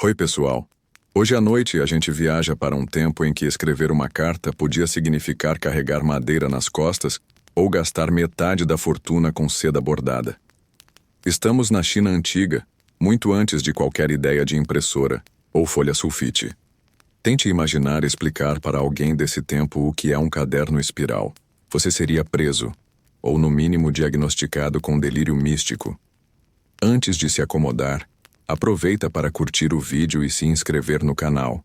Oi, pessoal. Hoje à noite a gente viaja para um tempo em que escrever uma carta podia significar carregar madeira nas costas ou gastar metade da fortuna com seda bordada. Estamos na China antiga, muito antes de qualquer ideia de impressora ou folha sulfite. Tente imaginar explicar para alguém desse tempo o que é um caderno espiral. Você seria preso, ou no mínimo diagnosticado com delírio místico. Antes de se acomodar, aproveita para curtir o vídeo e se inscrever no canal.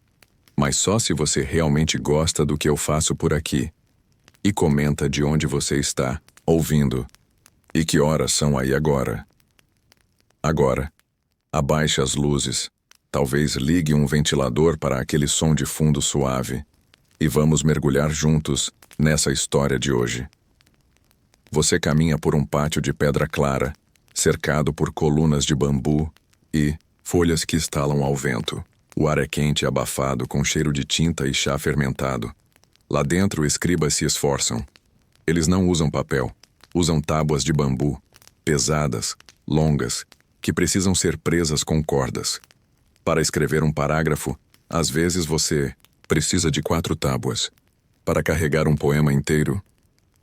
Mas só se você realmente gosta do que eu faço por aqui. E comenta de onde você está ouvindo. E que horas são aí agora. Agora, abaixe as luzes. Talvez ligue um ventilador para aquele som de fundo suave. E vamos mergulhar juntos nessa história de hoje. Você caminha por um pátio de pedra clara, cercado por colunas de bambu e folhas que estalam ao vento. O ar é quente e abafado, com cheiro de tinta e chá fermentado. Lá dentro, escribas se esforçam. Eles não usam papel, usam tábuas de bambu, pesadas, longas, que precisam ser presas com cordas. Para escrever um parágrafo, às vezes você precisa de 4 tábuas. Para carregar um poema inteiro,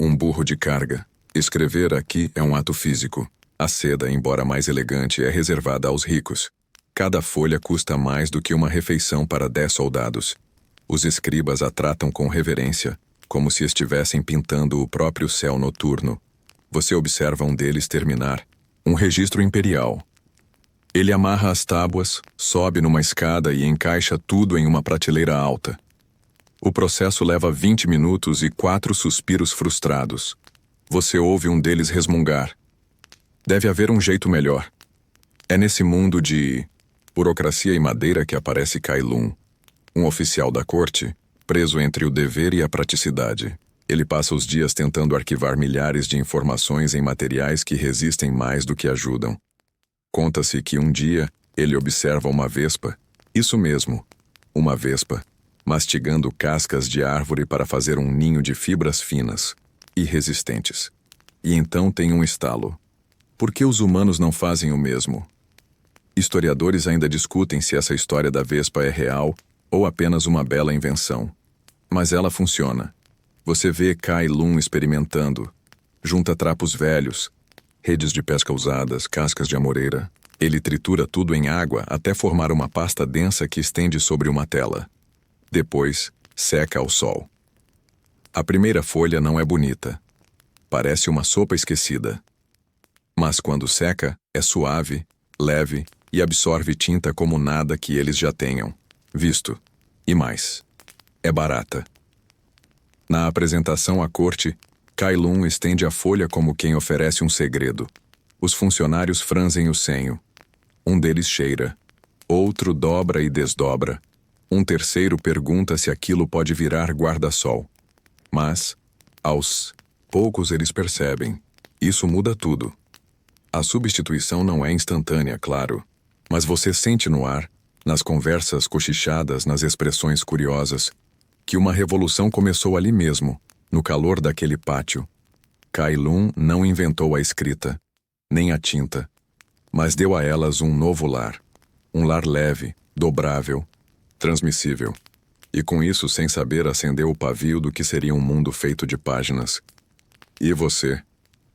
um burro de carga. Escrever aqui é um ato físico. A seda, embora mais elegante, é reservada aos ricos. Cada folha custa mais do que uma refeição para 10 soldados. Os escribas a tratam com reverência, como se estivessem pintando o próprio céu noturno. Você observa um deles terminar um registro imperial. Ele amarra as tábuas, sobe numa escada e encaixa tudo em uma prateleira alta. O processo leva 20 minutos e 4 suspiros frustrados. Você ouve um deles resmungar. Deve haver um jeito melhor. É nesse mundo de burocracia e madeira que aparece Cai Lun, um oficial da corte, preso entre o dever e a praticidade. Ele passa os dias tentando arquivar milhares de informações em materiais que resistem mais do que ajudam. Conta-se que um dia ele observa uma vespa, isso mesmo, uma vespa, mastigando cascas de árvore para fazer um ninho de fibras finas e resistentes. E então tem um estalo. Por que os humanos não fazem o mesmo? Historiadores ainda discutem se essa história da vespa é real ou apenas uma bela invenção. Mas ela funciona. Você vê Cai Lun experimentando. Junta trapos velhos, redes de pesca usadas, cascas de amoreira. Ele tritura tudo em água até formar uma pasta densa que estende sobre uma tela. Depois, seca ao sol. A primeira folha não é bonita. Parece uma sopa esquecida. Mas quando seca, é suave, leve e absorve tinta como nada que eles já tenham visto. E mais. É barata. Na apresentação à corte, Cai Lun estende a folha como quem oferece um segredo. Os funcionários franzem o senho. Um deles cheira. Outro dobra e desdobra. Um terceiro pergunta se aquilo pode virar guarda-sol. Mas, aos poucos eles percebem. Isso muda tudo. A substituição não é instantânea, claro. Mas você sente no ar, nas conversas cochichadas, nas expressões curiosas, que uma revolução começou ali mesmo, no calor daquele pátio. Cai Lun não inventou a escrita, nem a tinta, mas deu a elas um novo lar. Um lar leve, dobrável, transmissível. E com isso, sem saber, acendeu o pavio do que seria um mundo feito de páginas. E você?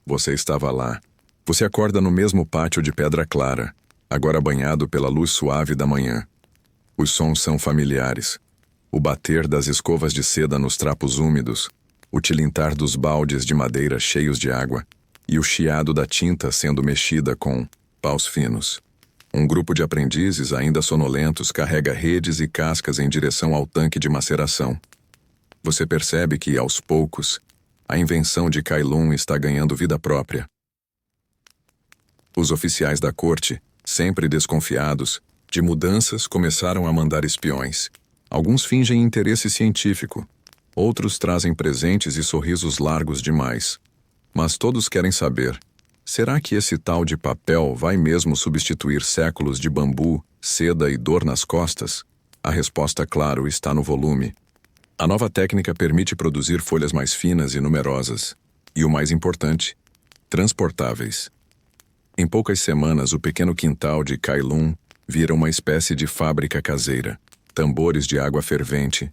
Você estava lá. Você acorda no mesmo pátio de pedra clara, agora banhado pela luz suave da manhã. Os sons são familiares. O bater das escovas de seda nos trapos úmidos, o tilintar dos baldes de madeira cheios de água e o chiado da tinta sendo mexida com paus finos. Um grupo de aprendizes, ainda sonolentos, carrega redes e cascas em direção ao tanque de maceração. Você percebe que, aos poucos, a invenção de Cai Lun está ganhando vida própria. Os oficiais da corte, sempre desconfiados de mudanças, começaram a mandar espiões. Alguns fingem interesse científico, outros trazem presentes e sorrisos largos demais. Mas todos querem saber, será que esse tal de papel vai mesmo substituir séculos de bambu, seda e dor nas costas? A resposta, claro, está no volume. A nova técnica permite produzir folhas mais finas e numerosas. E o mais importante, transportáveis. Em poucas semanas, o pequeno quintal de Cai Lun Vira uma espécie de fábrica caseira. Tambores de água fervente,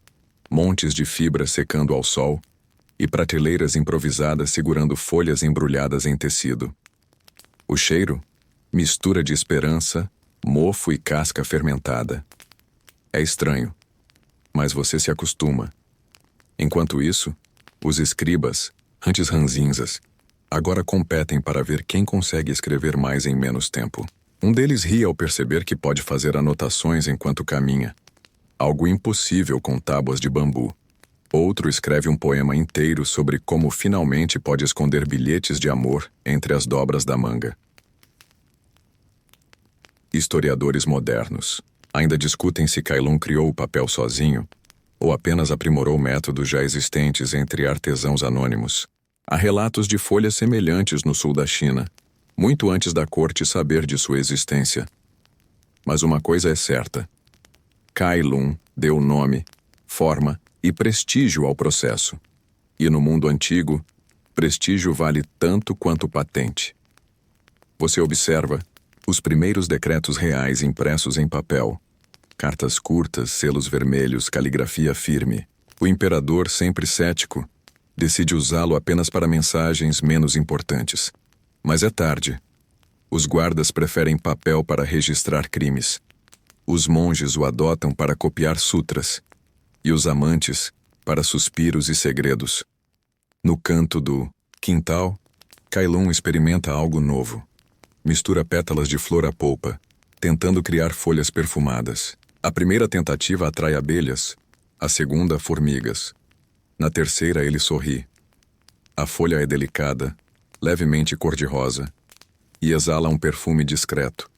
montes de fibra secando ao sol e prateleiras improvisadas segurando folhas embrulhadas em tecido. O cheiro? Mistura de esperança, mofo e casca fermentada. É estranho, mas você se acostuma. Enquanto isso, os escribas, antes ranzinzas, agora competem para ver quem consegue escrever mais em menos tempo. Um deles ri ao perceber que pode fazer anotações enquanto caminha. Algo impossível com tábuas de bambu. Outro escreve um poema inteiro sobre como finalmente pode esconder bilhetes de amor entre as dobras da manga. Historiadores modernos ainda discutem se Kai Lun criou o papel sozinho ou apenas aprimorou métodos já existentes entre artesãos anônimos. Há relatos de folhas semelhantes no sul da China, muito antes da corte saber de sua existência. Mas uma coisa é certa: Kai Lun deu nome, forma e prestígio ao processo. E no mundo antigo, prestígio vale tanto quanto patente. Você observa os primeiros decretos reais impressos em papel. Cartas curtas, selos vermelhos, caligrafia firme. O imperador, sempre cético, decide usá-lo apenas para mensagens menos importantes. Mas é tarde. Os guardas preferem papel para registrar crimes. Os monges o adotam para copiar sutras. E os amantes para suspiros e segredos. No canto do quintal, Kai Lun experimenta algo novo. Mistura pétalas de flor à polpa, tentando criar folhas perfumadas. A primeira tentativa atrai abelhas, a segunda, formigas. Na terceira, ele sorri. A folha é delicada, levemente cor-de-rosa, e exala um perfume discreto.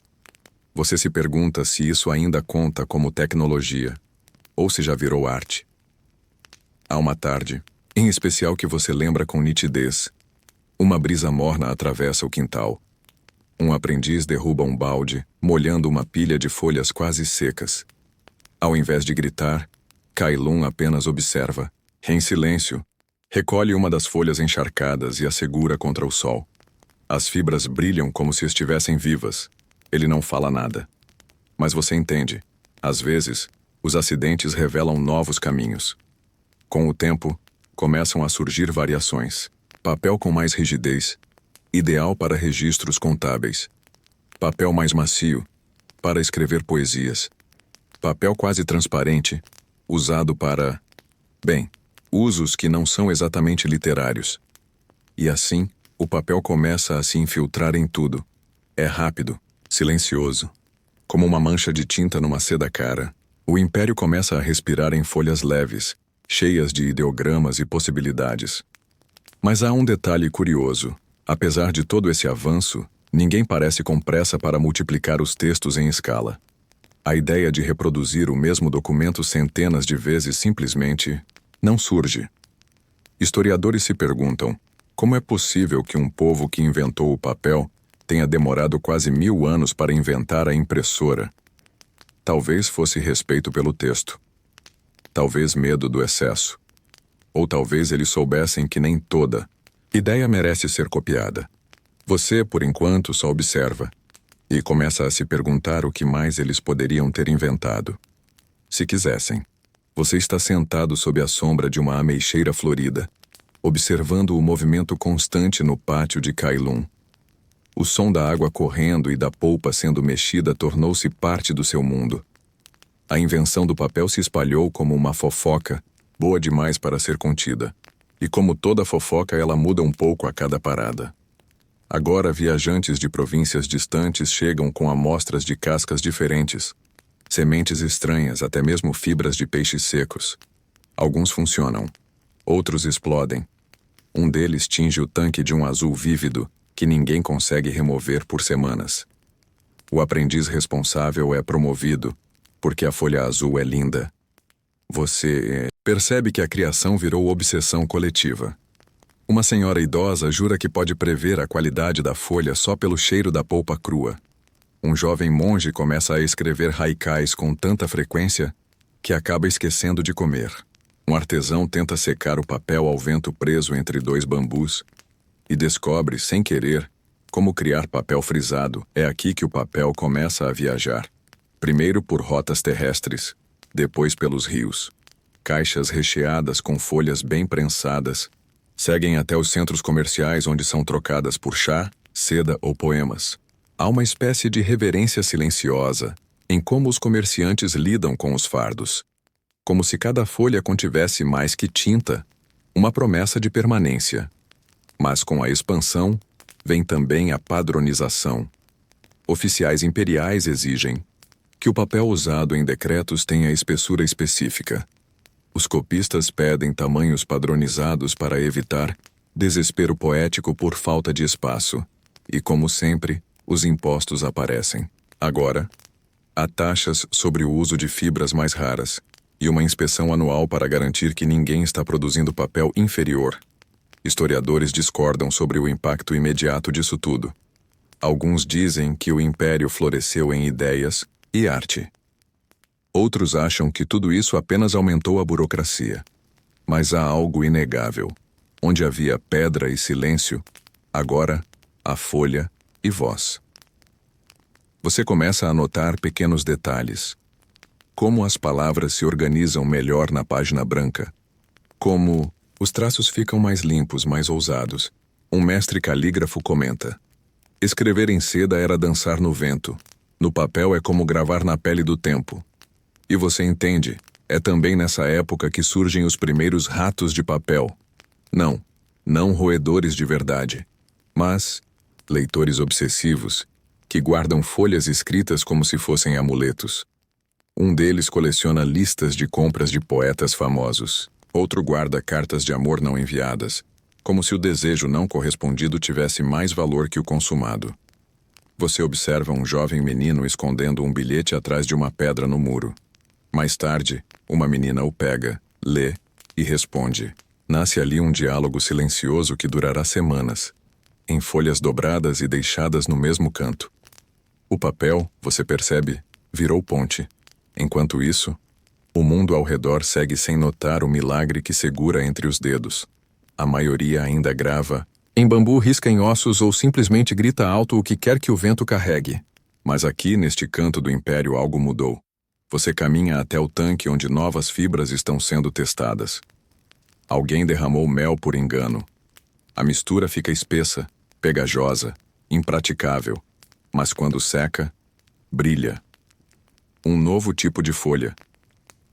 Você se pergunta se isso ainda conta como tecnologia, ou se já virou arte. Há uma tarde, em especial que você lembra com nitidez. Uma brisa morna atravessa o quintal. Um aprendiz derruba um balde, molhando uma pilha de folhas quase secas. Ao invés de gritar, Kai Lun apenas observa. Em silêncio, recolhe uma das folhas encharcadas e a segura contra o sol. As fibras brilham como se estivessem vivas. Ele não fala nada. Mas você entende. Às vezes, os acidentes revelam novos caminhos. Com o tempo, começam a surgir variações. Papel com mais rigidez, ideal para registros contábeis. Papel mais macio, para escrever poesias. Papel quase transparente, usado para, usos que não são exatamente literários. E assim, o papel começa a se infiltrar em tudo. É rápido, silencioso. Como uma mancha de tinta numa seda cara, o império começa a respirar em folhas leves, cheias de ideogramas e possibilidades. Mas há um detalhe curioso. Apesar de todo esse avanço, ninguém parece com pressa para multiplicar os textos em escala. A ideia de reproduzir o mesmo documento centenas de vezes simplesmente não surge. Historiadores se perguntam: como é possível que um povo que inventou o papel tenha demorado quase 1000 anos para inventar a impressora? Talvez fosse respeito pelo texto. Talvez medo do excesso. Ou talvez eles soubessem que nem toda ideia merece ser copiada. Você, por enquanto, só observa e começa a se perguntar o que mais eles poderiam ter inventado. Se quisessem. Você está sentado sob a sombra de uma ameixeira florida, observando o movimento constante no pátio de Kai Lun. O som da água correndo e da polpa sendo mexida tornou-se parte do seu mundo. A invenção do papel se espalhou como uma fofoca, boa demais para ser contida. E como toda fofoca, ela muda um pouco a cada parada. Agora, viajantes de províncias distantes chegam com amostras de cascas diferentes, sementes estranhas, até mesmo fibras de peixes secos. Alguns funcionam, outros explodem. Um deles tinge o tanque de um azul vívido que ninguém consegue remover por semanas. O aprendiz responsável é promovido, porque a folha azul é linda. Você percebe que a criação virou obsessão coletiva. Uma senhora idosa jura que pode prever a qualidade da folha só pelo cheiro da polpa crua. Um jovem monge começa a escrever haikais com tanta frequência que acaba esquecendo de comer. Um artesão tenta secar o papel ao vento preso entre 2 bambus e descobre, sem querer, como criar papel frisado. É aqui que o papel começa a viajar. primeiro por rotas terrestres, depois pelos rios. Caixas recheadas com folhas bem prensadas seguem até os centros comerciais onde são trocadas por chá, seda ou poemas. Há uma espécie de reverência silenciosa em como os comerciantes lidam com os fardos. Como se cada folha contivesse mais que tinta, uma promessa de permanência. Mas com a expansão, vem também a padronização. Oficiais imperiais exigem que o papel usado em decretos tenha espessura específica. Os copistas pedem tamanhos padronizados para evitar desespero poético por falta de espaço. E, como sempre, os impostos aparecem. Agora, há taxas sobre o uso de fibras mais raras e uma inspeção anual para garantir que ninguém está produzindo papel inferior. Historiadores discordam sobre o impacto imediato disso tudo. Alguns dizem que o império floresceu em ideias e arte. Outros acham que tudo isso apenas aumentou a burocracia. Mas há algo inegável. Onde havia pedra e silêncio, agora há folha e voz. Você começa a notar pequenos detalhes. Como as palavras se organizam melhor na página branca. Como os traços ficam mais limpos, mais ousados. Um mestre calígrafo comenta: escrever em seda era dançar no vento. No papel é como gravar na pele do tempo. E você entende, é também nessa época que surgem os primeiros ratos de papel. Não roedores de verdade, mas leitores obsessivos, que guardam folhas escritas como se fossem amuletos. Um deles coleciona listas de compras de poetas famosos. Outro guarda cartas de amor não enviadas, como se o desejo não correspondido tivesse mais valor que o consumado. Você observa um jovem menino escondendo um bilhete atrás de uma pedra no muro. Mais tarde, uma menina o pega, lê e responde. Nasce ali um diálogo silencioso que durará semanas, em folhas dobradas e deixadas no mesmo canto. O papel, você percebe, virou ponte. Enquanto isso, o mundo ao redor segue sem notar o milagre que segura entre os dedos. A maioria ainda grava em bambu, risca em ossos ou simplesmente grita alto o que quer que o vento carregue. Mas aqui, neste canto do império, algo mudou. Você caminha até o tanque onde novas fibras estão sendo testadas. Alguém derramou mel por engano. A mistura fica espessa, pegajosa, impraticável, mas quando seca, brilha. Um novo tipo de folha.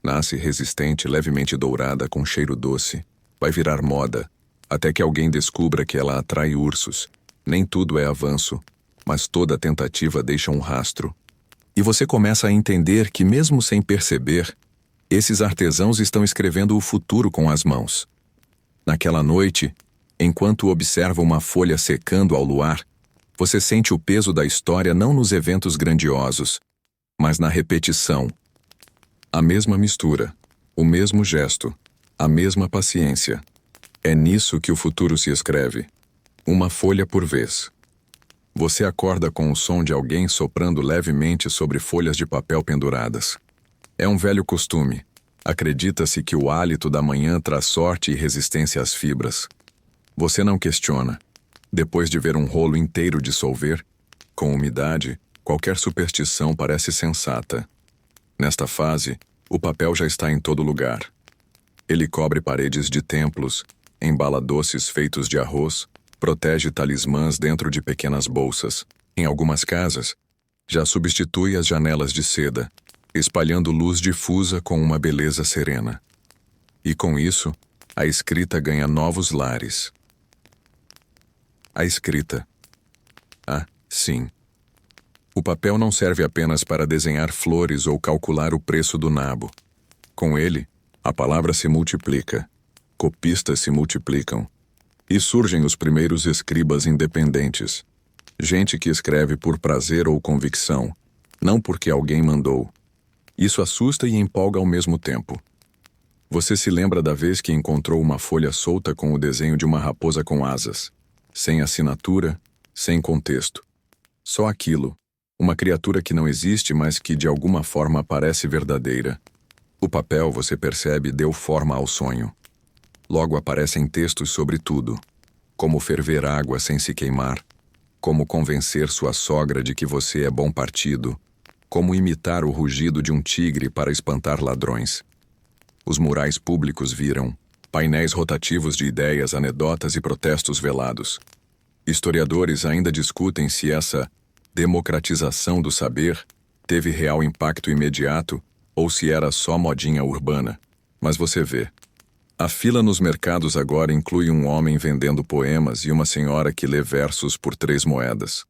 Nasce resistente, levemente dourada, com cheiro doce. Vai virar moda, até que alguém descubra que ela atrai ursos. Nem tudo é avanço, mas toda tentativa deixa um rastro. E você começa a entender que, mesmo sem perceber, esses artesãos estão escrevendo o futuro com as mãos. Naquela noite, enquanto observa uma folha secando ao luar, você sente o peso da história não nos eventos grandiosos, mas na repetição. A mesma mistura, o mesmo gesto, a mesma paciência. É nisso que o futuro se escreve, uma folha por vez. Você acorda com o som de alguém soprando levemente sobre folhas de papel penduradas. É um velho costume. Acredita-se que o hálito da manhã traz sorte e resistência às fibras. Você não questiona. Depois de ver um rolo inteiro dissolver, com umidade, qualquer superstição parece sensata. Nesta fase, o papel já está em todo lugar. Ele cobre paredes de templos, embala doces feitos de arroz, protege talismãs dentro de pequenas bolsas. Em algumas casas, já substitui as janelas de seda, espalhando luz difusa com uma beleza serena. E com isso, a escrita ganha novos lares. A escrita. Ah, sim. O papel não serve apenas para desenhar flores ou calcular o preço do nabo. Com ele, a palavra se multiplica, copistas se multiplicam, e surgem os primeiros escribas independentes. Gente que escreve por prazer ou convicção, não porque alguém mandou. Isso assusta e empolga ao mesmo tempo. Você se lembra da vez que encontrou uma folha solta com o desenho de uma raposa com asas, sem assinatura, sem contexto. Só aquilo, uma criatura que não existe, mas que de alguma forma parece verdadeira. O papel, você percebe, deu forma ao sonho. Logo aparecem textos sobre tudo. Como ferver água sem se queimar. Como convencer sua sogra de que você é bom partido. Como imitar o rugido de um tigre para espantar ladrões. Os murais públicos viram painéis rotativos de ideias, anedotas e protestos velados. Historiadores ainda discutem se essa democratização do saber teve real impacto imediato ou se era só modinha urbana. Mas você vê. A fila nos mercados agora inclui um homem vendendo poemas e uma senhora que lê versos por 3 moedas.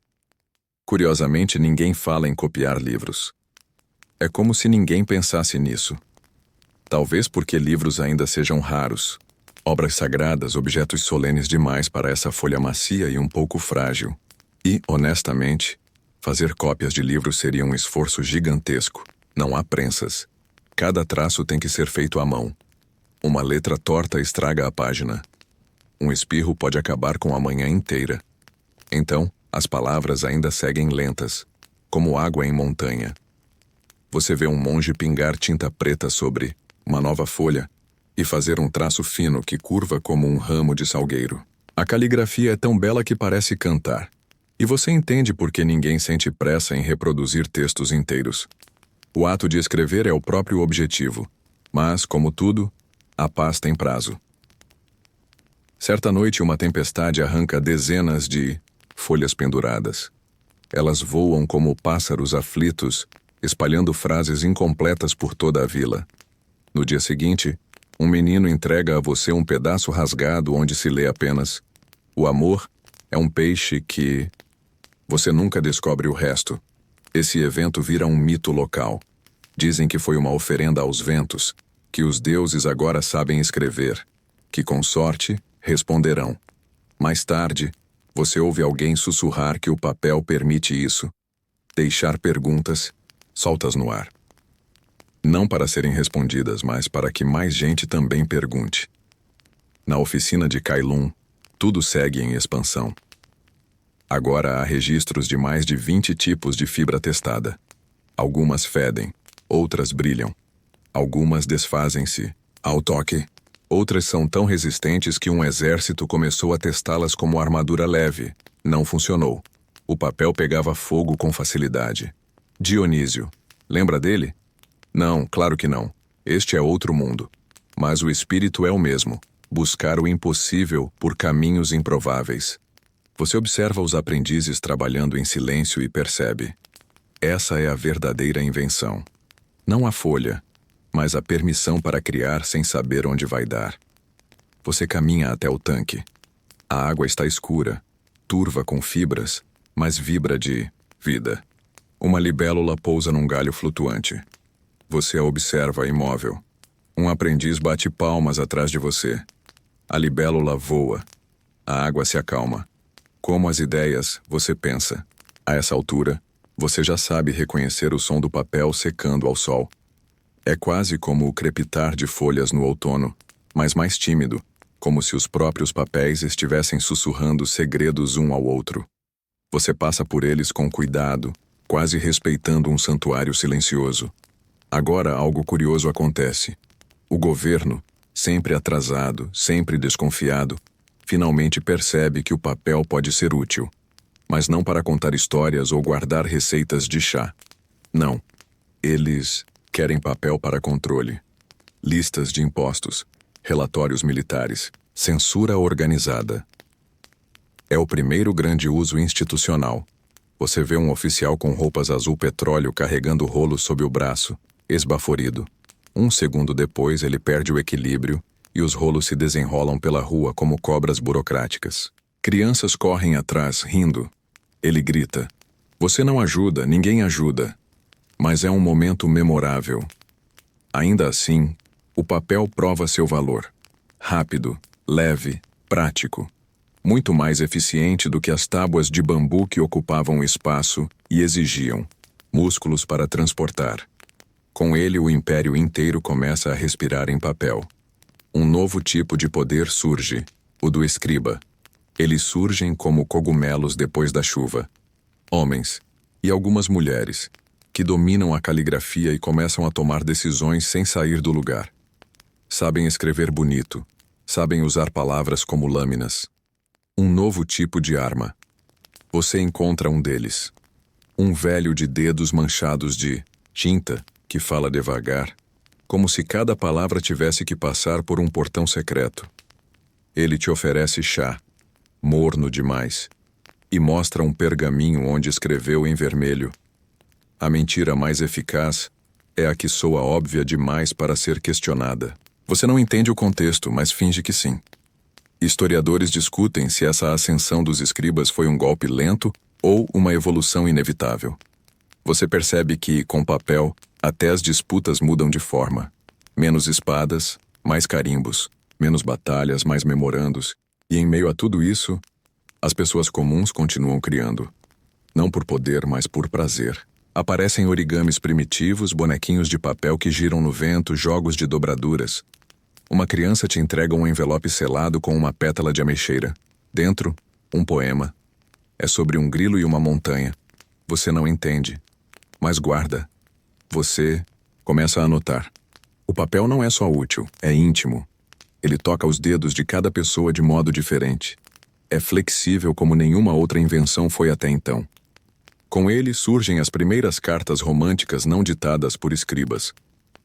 Curiosamente, ninguém fala em copiar livros. É como se ninguém pensasse nisso. Talvez porque livros ainda sejam raros, obras sagradas, objetos solenes demais para essa folha macia e um pouco frágil. E, honestamente, fazer cópias de livros seria um esforço gigantesco. Não há prensas. Cada traço tem que ser feito à mão. Uma letra torta estraga a página. Um espirro pode acabar com a manhã inteira. Então, as palavras ainda seguem lentas, como água em montanha. Você vê um monge pingar tinta preta sobre uma nova folha e fazer um traço fino que curva como um ramo de salgueiro. A caligrafia é tão bela que parece cantar. E você entende por que ninguém sente pressa em reproduzir textos inteiros. O ato de escrever é o próprio objetivo, mas, como tudo, a paz tem prazo. Certa noite, uma tempestade arranca dezenas de folhas penduradas. Elas voam como pássaros aflitos, espalhando frases incompletas por toda a vila. No dia seguinte, um menino entrega a você um pedaço rasgado onde se lê apenas: o amor é um peixe que... Você nunca descobre o resto. Esse evento vira um mito local. Dizem que foi uma oferenda aos ventos, que os deuses agora sabem escrever, que com sorte responderão. Mais tarde, você ouve alguém sussurrar que o papel permite isso. Deixar perguntas, soltas no ar. Não para serem respondidas, mas para que mais gente também pergunte. Na oficina de Kailun, tudo segue em expansão. Agora há registros de mais de 20 tipos de fibra testada. Algumas fedem, outras brilham. Algumas desfazem-se ao toque. Outras são tão resistentes que um exército começou a testá-las como armadura leve. Não funcionou. O papel pegava fogo com facilidade. Dionísio. Lembra dele? Não, claro que não. Este é outro mundo. Mas o espírito é o mesmo. Buscar o impossível por caminhos improváveis. Você observa os aprendizes trabalhando em silêncio e percebe. Essa é a verdadeira invenção. Não a folha, mas a permissão para criar sem saber onde vai dar. Você caminha até o tanque. A água está escura, turva com fibras, mas vibra de vida. Uma libélula pousa num galho flutuante. Você a observa imóvel. Um aprendiz bate palmas atrás de você. A libélula voa. A água se acalma. Como as ideias, você pensa. A essa altura, você já sabe reconhecer o som do papel secando ao sol. É quase como o crepitar de folhas no outono, mas mais tímido, como se os próprios papéis estivessem sussurrando segredos um ao outro. Você passa por eles com cuidado, quase respeitando um santuário silencioso. Agora algo curioso acontece. O governo, sempre atrasado, sempre desconfiado, finalmente percebe que o papel pode ser útil. Mas não para contar histórias ou guardar receitas de chá. Não. Eles querem papel para controle. Listas de impostos, relatórios militares, censura organizada. É o primeiro grande uso institucional. Você vê um oficial com roupas azul petróleo carregando rolos sob o braço, esbaforido. Um segundo depois ele perde o equilíbrio e os rolos se desenrolam pela rua como cobras burocráticas. Crianças correm atrás, rindo. Ele grita. Você não ajuda, ninguém ajuda. Mas é um momento memorável. Ainda assim, o papel prova seu valor. Rápido, leve, prático. Muito mais eficiente do que as tábuas de bambu que ocupavam o espaço e exigiam músculos para transportar. Com ele, o império inteiro começa a respirar em papel. Um novo tipo de poder surge, o do escriba. Eles surgem como cogumelos depois da chuva. Homens, e algumas mulheres, que dominam a caligrafia e começam a tomar decisões sem sair do lugar. Sabem escrever bonito, sabem usar palavras como lâminas. Um novo tipo de arma. Você encontra um deles. Um velho de dedos manchados de tinta que fala devagar, como se cada palavra tivesse que passar por um portão secreto. Ele te oferece chá, morno demais, e mostra um pergaminho onde escreveu em vermelho: a mentira mais eficaz é a que soa óbvia demais para ser questionada. Você não entende o contexto, mas finge que sim. Historiadores discutem se essa ascensão dos escribas foi um golpe lento ou uma evolução inevitável. Você percebe que, com papel, até as disputas mudam de forma. Menos espadas, mais carimbos, menos batalhas, mais memorandos, e em meio a tudo isso, as pessoas comuns continuam criando. Não por poder, mas por prazer. Aparecem origamis primitivos, bonequinhos de papel que giram no vento, jogos de dobraduras. Uma criança te entrega um envelope selado com uma pétala de ameixeira. Dentro, um poema. É sobre um grilo e uma montanha. Você não entende, mas guarda. Você começa a anotar. O papel não é só útil, é íntimo. Ele toca os dedos de cada pessoa de modo diferente. É flexível como nenhuma outra invenção foi até então. Com ele surgem as primeiras cartas românticas não ditadas por escribas.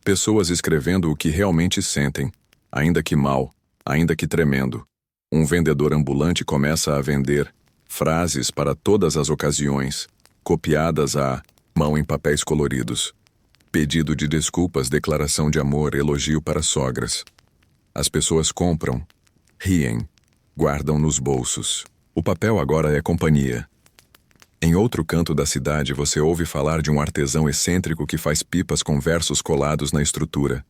Pessoas escrevendo o que realmente sentem, ainda que mal, ainda que tremendo. Um vendedor ambulante começa a vender frases para todas as ocasiões, copiadas à mão em papéis coloridos. Pedido de desculpas, declaração de amor, elogio para sogras. As pessoas compram, riem, guardam nos bolsos. O papel agora é companhia. Em outro canto da cidade, você ouve falar de um artesão excêntrico que faz pipas com versos colados na estrutura.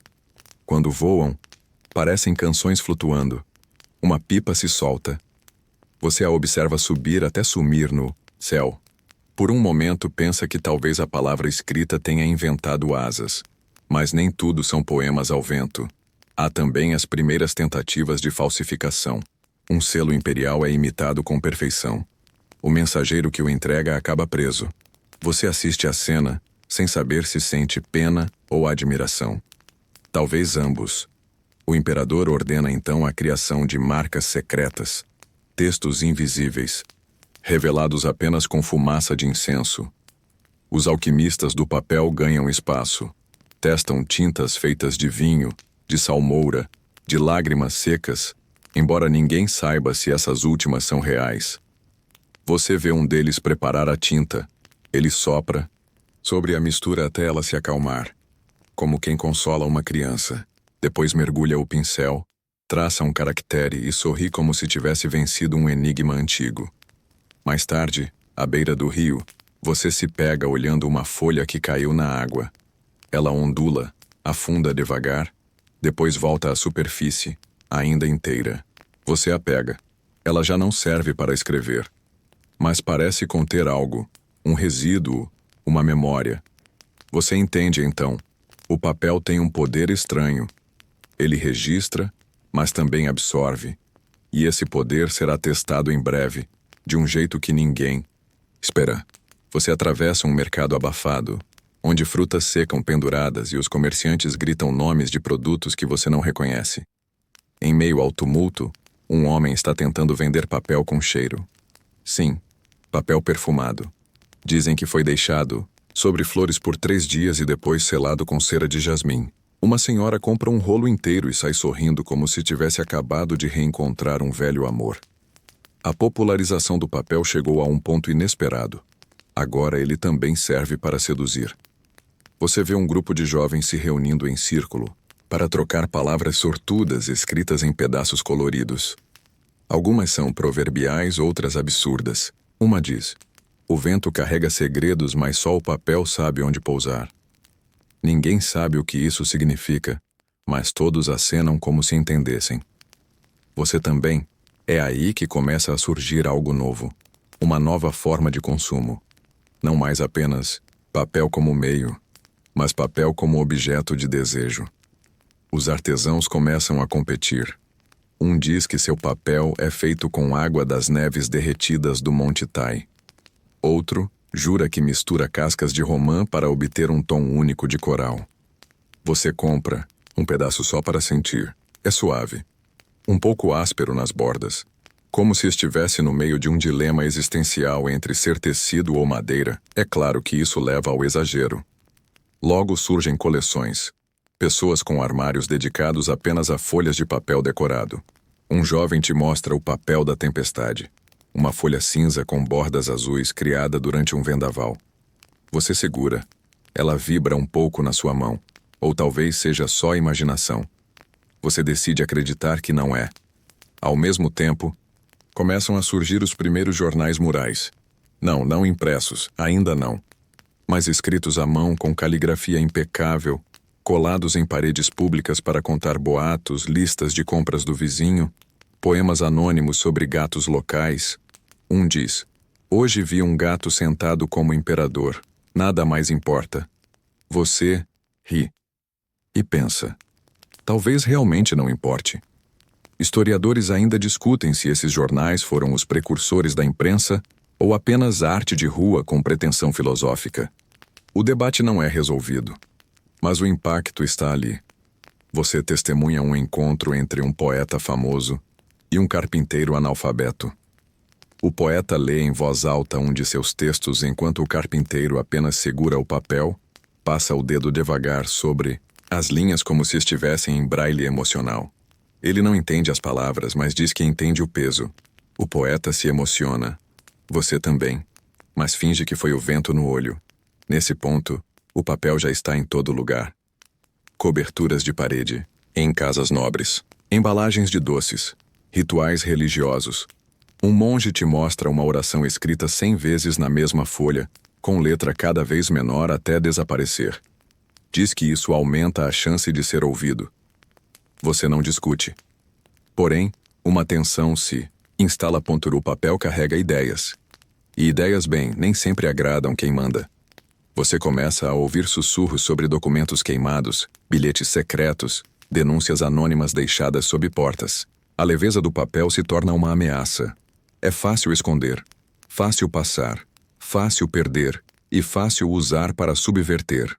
Quando voam, parecem canções flutuando. Uma pipa se solta. Você a observa subir até sumir no céu. Por um momento pensa que talvez a palavra escrita tenha inventado asas. Mas nem tudo são poemas ao vento. Há também as primeiras tentativas de falsificação. Um selo imperial é imitado com perfeição. O mensageiro que o entrega acaba preso. Você assiste à cena, sem saber se sente pena ou admiração. Talvez ambos. O imperador ordena então a criação de marcas secretas, textos invisíveis, revelados apenas com fumaça de incenso. Os alquimistas do papel ganham espaço. Testam tintas feitas de vinho, de salmoura, de lágrimas secas, embora ninguém saiba se essas últimas são reais. Você vê um deles preparar a tinta. Ele sopra sobre a mistura até ela se acalmar, como quem consola uma criança. Depois mergulha o pincel, traça um caractere e sorri como se tivesse vencido um enigma antigo. Mais tarde, à beira do rio, você se pega olhando uma folha que caiu na água. Ela ondula, afunda devagar, depois volta à superfície, ainda inteira. Você a pega. Ela já não serve para escrever, mas parece conter algo, um resíduo, uma memória. Você entende então. O papel tem um poder estranho. Ele registra, mas também absorve. E esse poder será testado em breve, de um jeito que ninguém espera. Você atravessa um mercado abafado, onde frutas secam penduradas e os comerciantes gritam nomes de produtos que você não reconhece. Em meio ao tumulto, um homem está tentando vender papel com cheiro. Sim, papel perfumado. Dizem que foi deixado sobre flores por 3 dias e depois selado com cera de jasmim. Uma senhora compra um rolo inteiro e sai sorrindo como se tivesse acabado de reencontrar um velho amor. A popularização do papel chegou a um ponto inesperado. Agora ele também serve para seduzir. Você vê um grupo de jovens se reunindo em círculo para trocar palavras sortudas escritas em pedaços coloridos. Algumas são proverbiais, outras absurdas. Uma diz: o vento carrega segredos, mas só o papel sabe onde pousar. Ninguém sabe o que isso significa, mas todos acenam como se entendessem. Você também. É aí que começa a surgir algo novo. Uma nova forma de consumo. Não mais apenas papel como meio, mas papel como objeto de desejo. Os artesãos começam a competir. Um diz que seu papel é feito com água das neves derretidas do Monte Tai. Outro jura que mistura cascas de romã para obter um tom único de coral. Você compra um pedaço só para sentir. É suave. Um pouco áspero nas bordas, Como se estivesse no meio de um dilema existencial entre ser tecido ou madeira. É claro que isso leva ao exagero. Logo surgem coleções. Pessoas com armários dedicados apenas a folhas de papel decorado. Um jovem te mostra o papel da tempestade. Uma folha cinza com bordas azuis criada durante um vendaval. Você segura. Ela vibra um pouco na sua mão. Ou talvez seja só imaginação. Você decide acreditar que não é. Ao mesmo tempo, começam a surgir os primeiros jornais murais. Não impressos, ainda não. Mas escritos à mão com caligrafia impecável, colados em paredes públicas para contar boatos, listas de compras do vizinho, poemas anônimos sobre gatos locais. Um diz: hoje vi um gato sentado como imperador. Nada mais importa. Você ri. E pensa: talvez realmente não importe. Historiadores ainda discutem se esses jornais foram os precursores da imprensa ou apenas arte de rua com pretensão filosófica. O debate não é resolvido, mas o impacto está ali. Você testemunha um encontro entre um poeta famoso e um carpinteiro analfabeto. O poeta lê em voz alta um de seus textos enquanto o carpinteiro apenas segura o papel, passa o dedo devagar sobre as linhas como se estivessem em braille emocional. Ele não entende as palavras, mas diz que entende o peso. O poeta se emociona. Você também. Mas finge que foi o vento no olho. Nesse ponto, o papel já está em todo lugar. Coberturas de parede, em casas nobres, embalagens de doces, rituais religiosos. Um monge te mostra uma oração escrita 100 vezes na mesma folha, com letra cada vez menor até desaparecer. Diz que isso aumenta a chance de ser ouvido. Você não discute. Porém, uma tensão se instala. O papel carrega ideias. E ideias, bem, nem sempre agradam quem manda. Você começa a ouvir sussurros sobre documentos queimados, bilhetes secretos, denúncias anônimas deixadas sob portas. A leveza do papel se torna uma ameaça. É fácil esconder, fácil passar, fácil perder e fácil usar para subverter.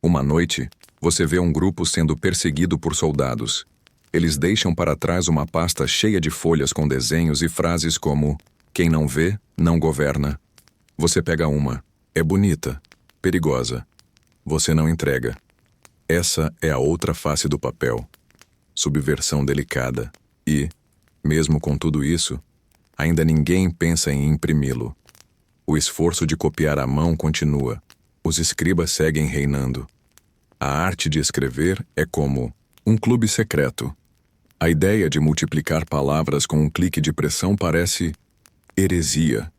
Uma noite, você vê um grupo sendo perseguido por soldados. Eles deixam para trás uma pasta cheia de folhas com desenhos e frases como: quem não vê, não governa. Você pega uma. É bonita, perigosa. Você não entrega. Essa é a outra face do papel. Subversão delicada. E, mesmo com tudo isso, ainda ninguém pensa em imprimi-lo. O esforço de copiar à mão continua. Os escribas seguem reinando. A arte de escrever é como um clube secreto. A ideia de multiplicar palavras com um clique de pressão parece heresia.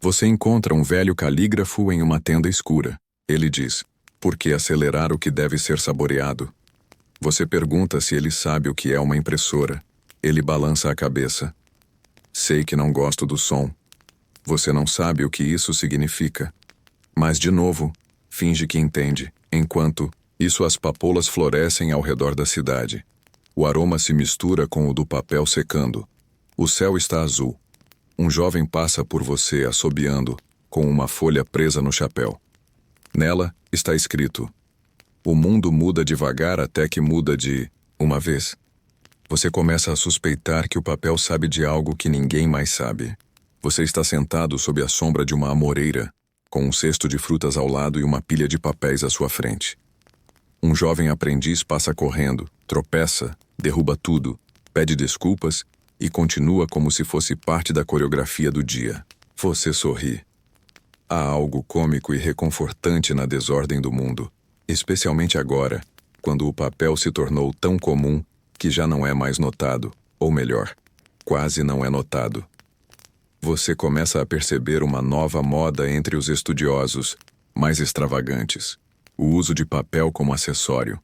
Você encontra um velho calígrafo em uma tenda escura. Ele diz: por que acelerar o que deve ser saboreado? Você pergunta se ele sabe o que é uma impressora. Ele balança a cabeça. Sei que não gosto do som. Você não sabe o que isso significa. Mas, de novo, finge que entende, enquanto as papoulas florescem ao redor da cidade. O aroma se mistura com o do papel secando. O céu está azul. Um jovem passa por você assobiando, com uma folha presa no chapéu. Nela está escrito: o mundo muda devagar até que muda de uma vez. Você começa a suspeitar que o papel sabe de algo que ninguém mais sabe. Você está sentado sob a sombra de uma amoreira, com um cesto de frutas ao lado e uma pilha de papéis à sua frente. Um jovem aprendiz passa correndo, tropeça, derruba tudo, pede desculpas e continua como se fosse parte da coreografia do dia. Você sorri. Há algo cômico e reconfortante na desordem do mundo, especialmente agora, quando o papel se tornou tão comum que já não é mais notado, ou melhor, quase não é notado. Você começa a perceber uma nova moda entre os estudiosos, mais extravagantes: o uso de papel como acessório.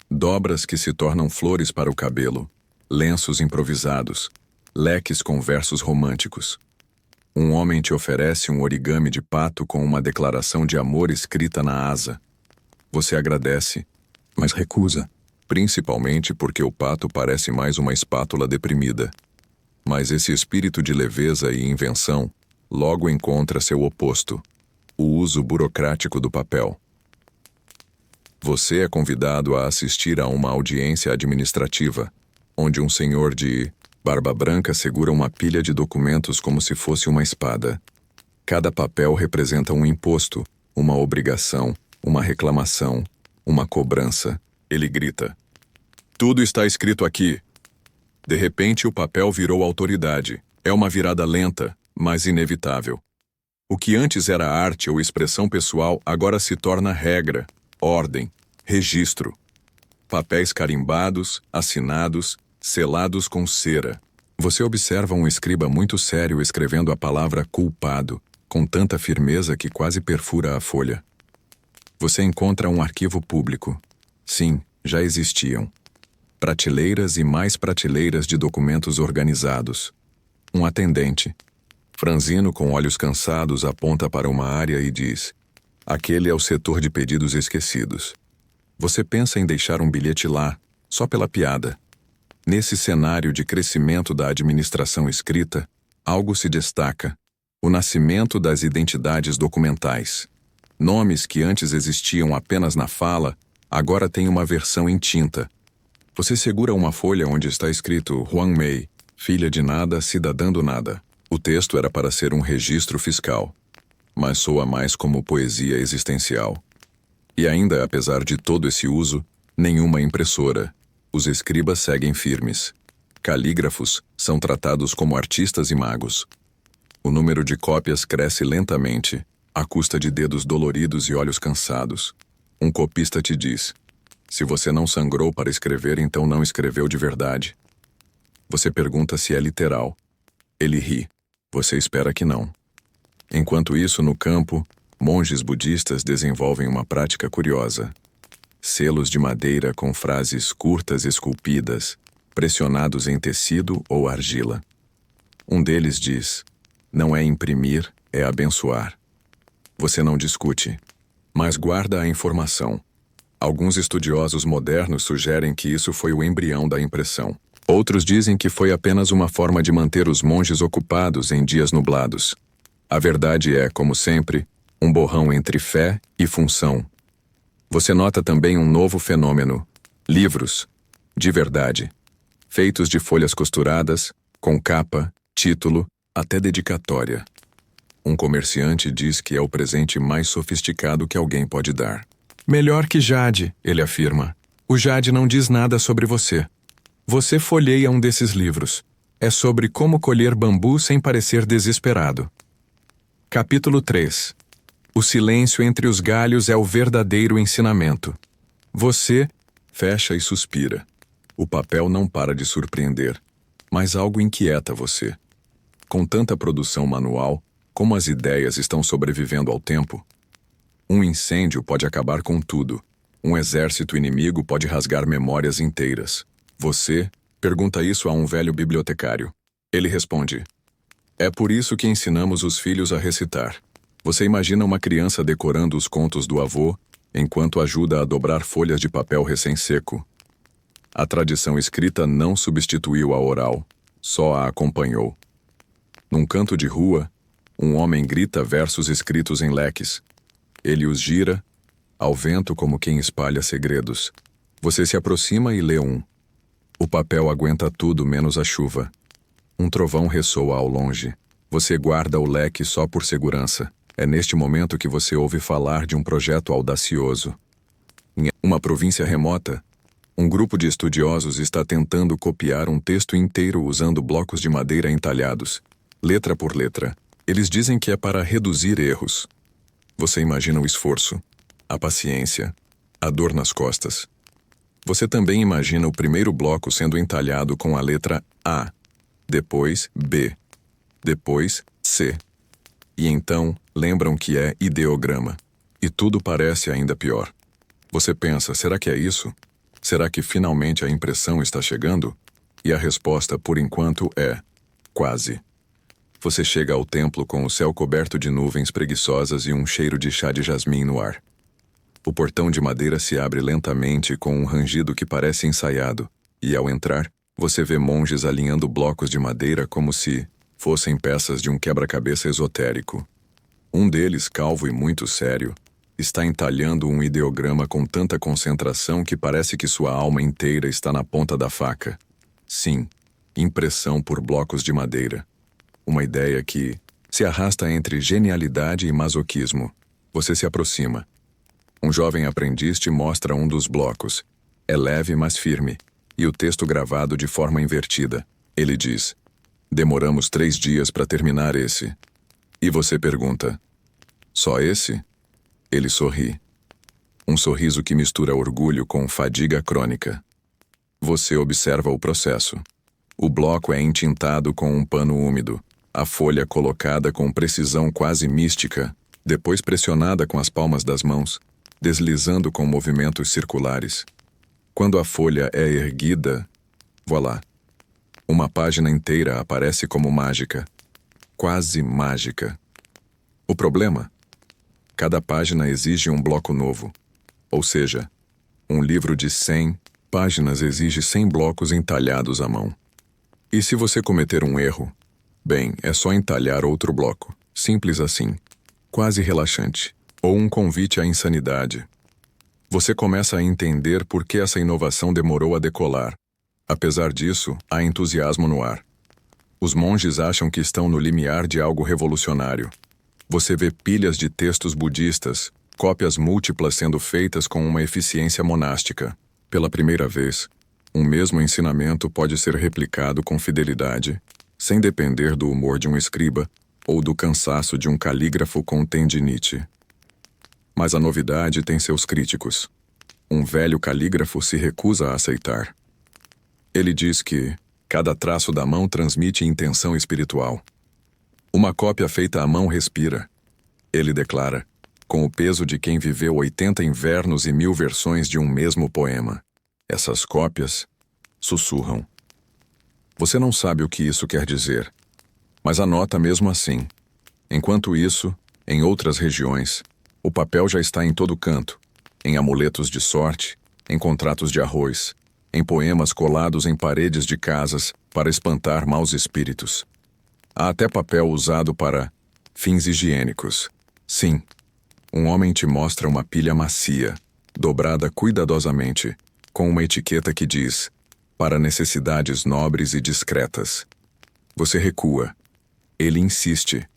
Dobras que se tornam flores para o cabelo, lenços improvisados, leques com versos românticos. Um homem te oferece um origami de pato com uma declaração de amor escrita na asa. Você agradece, mas recusa, principalmente porque o pato parece mais uma espátula deprimida. Mas esse espírito de leveza e invenção logo encontra seu oposto: o uso burocrático do papel. Você é convidado a assistir a uma audiência administrativa, onde um senhor de Barba Branca segura uma pilha de documentos como se fosse uma espada. Cada papel representa um imposto, uma obrigação, uma reclamação, uma cobrança. Ele grita: "Tudo está escrito aqui." De repente, o papel virou autoridade. É uma virada lenta, mas inevitável. O que antes era arte ou expressão pessoal agora se torna regra, ordem, registro. Papéis carimbados, assinados, selados com cera. Você observa um escriba muito sério escrevendo a palavra culpado, com tanta firmeza que quase perfura a folha. Você encontra um arquivo público. Sim, já existiam. Prateleiras e mais prateleiras de documentos organizados. Um atendente, franzino com olhos cansados, aponta para uma área e diz: "Aquele é o setor de pedidos esquecidos." Você pensa em deixar um bilhete lá, só pela piada. Nesse cenário de crescimento da administração escrita, algo se destaca: o nascimento das identidades documentais. Nomes que antes existiam apenas na fala, agora têm uma versão em tinta. Você segura uma folha onde está escrito Huang Mei, filha de nada, cidadã do nada. O texto era para ser um registro fiscal, mas soa mais como poesia existencial. E ainda, apesar de todo esse uso, nenhuma impressora. Os escribas seguem firmes. Calígrafos são tratados como artistas e magos. O número de cópias cresce lentamente, à custa de dedos doloridos e olhos cansados. Um copista te diz: "Se você não sangrou para escrever, então não escreveu de verdade." Você pergunta se é literal. Ele ri. Você espera que não. Enquanto isso, no campo, monges budistas desenvolvem uma prática curiosa. Selos de madeira com frases curtas esculpidas, pressionados em tecido ou argila. Um deles diz: "Não é imprimir, é abençoar." Você não discute, mas guarda a informação. Alguns estudiosos modernos sugerem que isso foi o embrião da impressão. Outros dizem que foi apenas uma forma de manter os monges ocupados em dias nublados. A verdade é, como sempre, um borrão entre fé e função. Você nota também um novo fenômeno: livros, de verdade, feitos de folhas costuradas, com capa, título, até dedicatória. Um comerciante diz que é o presente mais sofisticado que alguém pode dar. "Melhor que Jade", ele afirma. "O Jade não diz nada sobre você. Você folheia um desses livros. É sobre como colher bambu sem parecer desesperado." Capítulo 3. O silêncio entre os galhos é o verdadeiro ensinamento. Você fecha e suspira. O papel não para de surpreender, mas algo inquieta você. Com tanta produção manual, como as ideias estão sobrevivendo ao tempo? Um incêndio pode acabar com tudo. Um exército inimigo pode rasgar memórias inteiras. Você pergunta isso a um velho bibliotecário. Ele responde: "É por isso que ensinamos os filhos a recitar." Você imagina uma criança decorando os contos do avô, enquanto ajuda a dobrar folhas de papel recém-seco. A tradição escrita não substituiu a oral, só a acompanhou. Num canto de rua, um homem grita versos escritos em leques. Ele os gira, ao vento como quem espalha segredos. Você se aproxima e lê um. O papel aguenta tudo menos a chuva. Um trovão ressoa ao longe. Você guarda o leque só por segurança. É neste momento que você ouve falar de um projeto audacioso. Em uma província remota, um grupo de estudiosos está tentando copiar um texto inteiro usando blocos de madeira entalhados, letra por letra. Eles dizem que é para reduzir erros. Você imagina o esforço, a paciência, a dor nas costas. Você também imagina o primeiro bloco sendo entalhado com a letra A, depois B, depois C. E então lembram que é ideograma. E tudo parece ainda pior. Você pensa: será que é isso? Será que finalmente a impressão está chegando? E a resposta, por enquanto, é: quase. Você chega ao templo com o céu coberto de nuvens preguiçosas e um cheiro de chá de jasmim no ar. O portão de madeira se abre lentamente com um rangido que parece ensaiado, e ao entrar, você vê monges alinhando blocos de madeira como se fossem peças de um quebra-cabeça esotérico. Um deles, calvo e muito sério, está entalhando um ideograma com tanta concentração que parece que sua alma inteira está na ponta da faca. Sim, impressão por blocos de madeira. Uma ideia que se arrasta entre genialidade e masoquismo. Você se aproxima. Um jovem aprendiz te mostra um dos blocos. É leve, mas firme, e o texto gravado de forma invertida. Ele diz: demoramos 3 dias para terminar esse. E você pergunta: só esse? Ele sorri. Um sorriso que mistura orgulho com fadiga crônica. Você observa o processo. O bloco é entintado com um pano úmido, a folha colocada com precisão quase mística, depois pressionada com as palmas das mãos, deslizando com movimentos circulares. Quando a folha é erguida, voilá! Uma página inteira aparece como mágica. Quase mágica. O problema? Cada página exige um bloco novo. Ou seja, um livro de 100 páginas exige 100 blocos entalhados à mão. E se você cometer um erro, bem, é só entalhar outro bloco. Simples assim. Quase relaxante. Ou um convite à insanidade. Você começa a entender por que essa inovação demorou a decolar. Apesar disso, há entusiasmo no ar. Os monges acham que estão no limiar de algo revolucionário. Você vê pilhas de textos budistas, cópias múltiplas sendo feitas com uma eficiência monástica. Pela primeira vez, um mesmo ensinamento pode ser replicado com fidelidade, sem depender do humor de um escriba ou do cansaço de um calígrafo com tendinite. Mas a novidade tem seus críticos. Um velho calígrafo se recusa a aceitar. Ele diz que cada traço da mão transmite intenção espiritual. Uma cópia feita à mão respira. Ele declara, com o peso de quem viveu 80 invernos e 1000 versões de um mesmo poema. Essas cópias sussurram. Você não sabe o que isso quer dizer, mas anota mesmo assim. Enquanto isso, em outras regiões, o papel já está em todo canto, em amuletos de sorte, em contratos de arroz, em poemas colados em paredes de casas para espantar maus espíritos. Há até papel usado para fins higiênicos. Sim, um homem te mostra uma pilha macia, dobrada cuidadosamente, com uma etiqueta que diz: para necessidades nobres e discretas. Você recua. Ele insiste.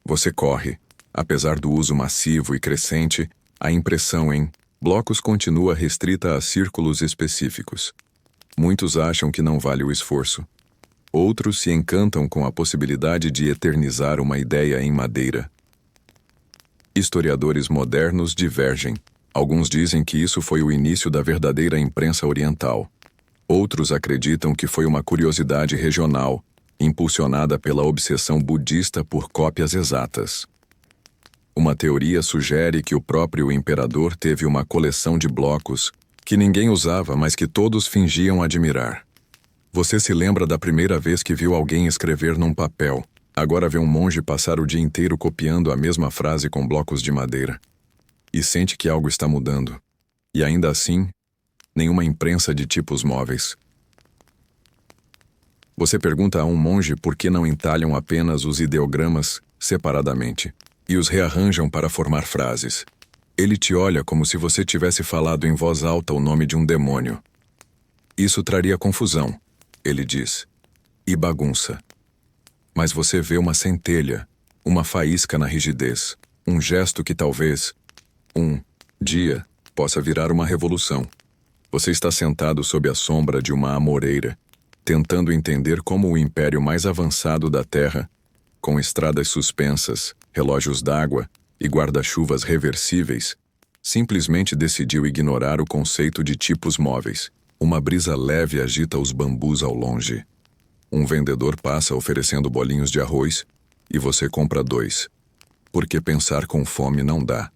Você corre. Apesar do uso massivo e crescente, a impressão em blocos continua restrita a círculos específicos. Muitos acham que não vale o esforço. Outros se encantam com a possibilidade de eternizar uma ideia em madeira. Historiadores modernos divergem. Alguns dizem que isso foi o início da verdadeira imprensa oriental. Outros acreditam que foi uma curiosidade regional, impulsionada pela obsessão budista por cópias exatas. Uma teoria sugere que o próprio imperador teve uma coleção de blocos que ninguém usava, mas que todos fingiam admirar. Você se lembra da primeira vez que viu alguém escrever num papel. Agora vê um monge passar o dia inteiro copiando a mesma frase com blocos de madeira. E sente que algo está mudando. E ainda assim, nenhuma imprensa de tipos móveis. Você pergunta a um monge por que não entalham apenas os ideogramas separadamente e os rearranjam para formar frases. Ele te olha como se você tivesse falado em voz alta o nome de um demônio. Isso traria confusão, ele diz, e bagunça. Mas você vê uma centelha, uma faísca na rigidez, um gesto que talvez, um dia, possa virar uma revolução. Você está sentado sob a sombra de uma amoreira, tentando entender como o império mais avançado da Terra, com estradas suspensas, relógios d'água e guarda-chuvas reversíveis, simplesmente decidiu ignorar o conceito de tipos móveis. Uma brisa leve agita os bambus ao longe. Um vendedor passa oferecendo bolinhos de arroz e você compra 2. Porque pensar com fome não dá.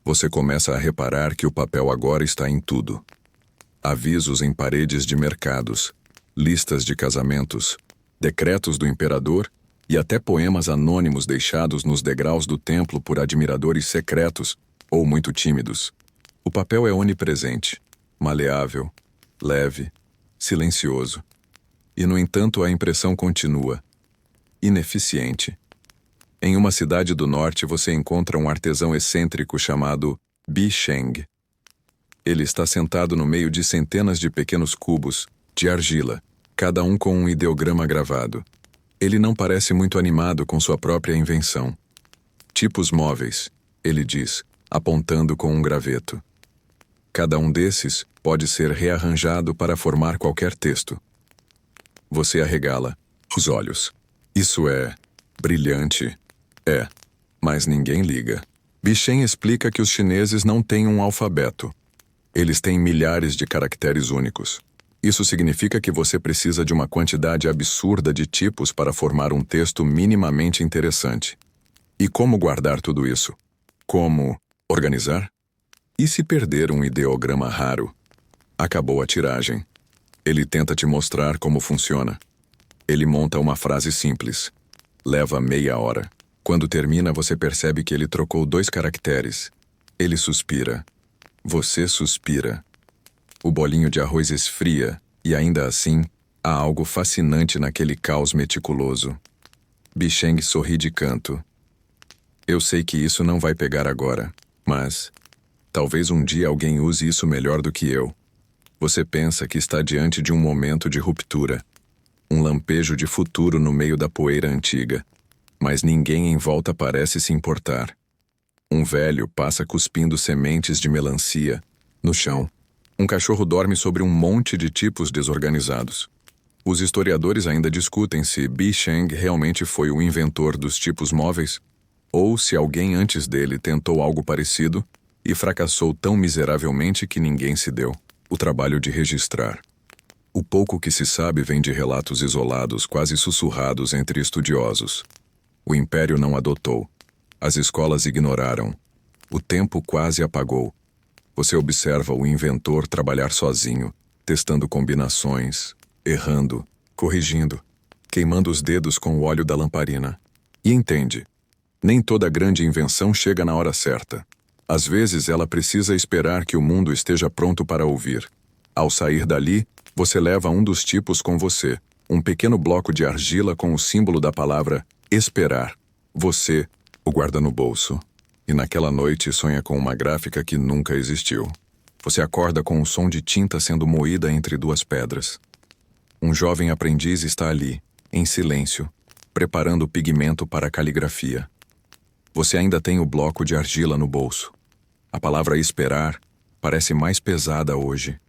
Você começa a reparar que o papel agora está em tudo. Avisos em paredes de mercados, listas de casamentos, decretos do imperador e até poemas anônimos deixados nos degraus do templo por admiradores secretos ou muito tímidos. O papel é onipresente, maleável, leve, silencioso. E, no entanto, a impressão continua. Ineficiente. Em uma cidade do norte você encontra um artesão excêntrico chamado Bi Sheng. Ele está sentado no meio de centenas de pequenos cubos de argila, cada um com um ideograma gravado. Ele não parece muito animado com sua própria invenção. Tipos móveis, ele diz, apontando com um graveto. Cada um desses pode ser rearranjado para formar qualquer texto. Você arregala os olhos. Isso é brilhante. É, mas ninguém liga. Bichen explica que os chineses não têm um alfabeto. Eles têm milhares de caracteres únicos. Isso significa que você precisa de uma quantidade absurda de tipos para formar um texto minimamente interessante. E como guardar tudo isso? Como organizar? E se perder um ideograma raro? Acabou a tiragem. Ele tenta te mostrar como funciona. Ele monta uma frase simples. Leva meia hora. Quando termina, você percebe que ele trocou 2 caracteres. Ele suspira. Você suspira. O bolinho de arroz esfria, e ainda assim, há algo fascinante naquele caos meticuloso. Bicheng sorri de canto. Eu sei que isso não vai pegar agora, mas talvez um dia alguém use isso melhor do que eu. Você pensa que está diante de um momento de ruptura, um lampejo de futuro no meio da poeira antiga, mas ninguém em volta parece se importar. Um velho passa cuspindo sementes de melancia no chão. Um cachorro dorme sobre um monte de tipos desorganizados. Os historiadores ainda discutem se Bicheng realmente foi o inventor dos tipos móveis, ou se alguém antes dele tentou algo parecido e fracassou tão miseravelmente que ninguém se deu o trabalho de registrar. O pouco que se sabe vem de relatos isolados, quase sussurrados entre estudiosos. O Império não adotou. As escolas ignoraram. O tempo quase apagou. Você observa o inventor trabalhar sozinho, testando combinações, errando, corrigindo, queimando os dedos com o óleo da lamparina. E entende, nem toda grande invenção chega na hora certa. Às vezes ela precisa esperar que o mundo esteja pronto para ouvir. Ao sair dali, você leva um dos tipos com você, um pequeno bloco de argila com o símbolo da palavra esperar. Você o guarda no bolso. E naquela noite sonha com uma gráfica que nunca existiu. Você acorda com o som de tinta sendo moída entre 2 pedras. Um jovem aprendiz está ali, em silêncio, preparando o pigmento para a caligrafia. Você ainda tem o bloco de argila no bolso. A palavra esperar parece mais pesada hoje.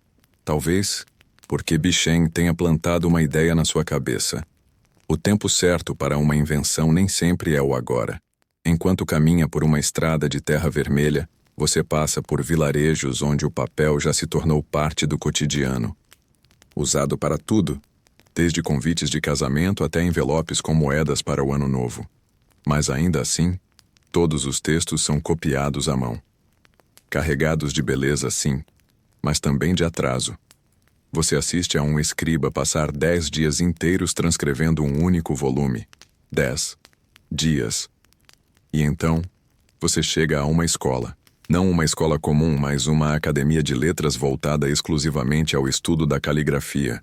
Talvez porque Bicheng tenha plantado uma ideia na sua cabeça. O tempo certo para uma invenção nem sempre é o agora. Enquanto caminha por uma estrada de terra vermelha, você passa por vilarejos onde o papel já se tornou parte do cotidiano. Usado para tudo, desde convites de casamento até envelopes com moedas para o ano novo. Mas ainda assim, todos os textos são copiados à mão. Carregados de beleza, sim, mas também de atraso. Você assiste a um escriba passar 10 dias inteiros transcrevendo um único volume. 10 dias. E então, você chega a uma escola. Não uma escola comum, mas uma academia de letras voltada exclusivamente ao estudo da caligrafia.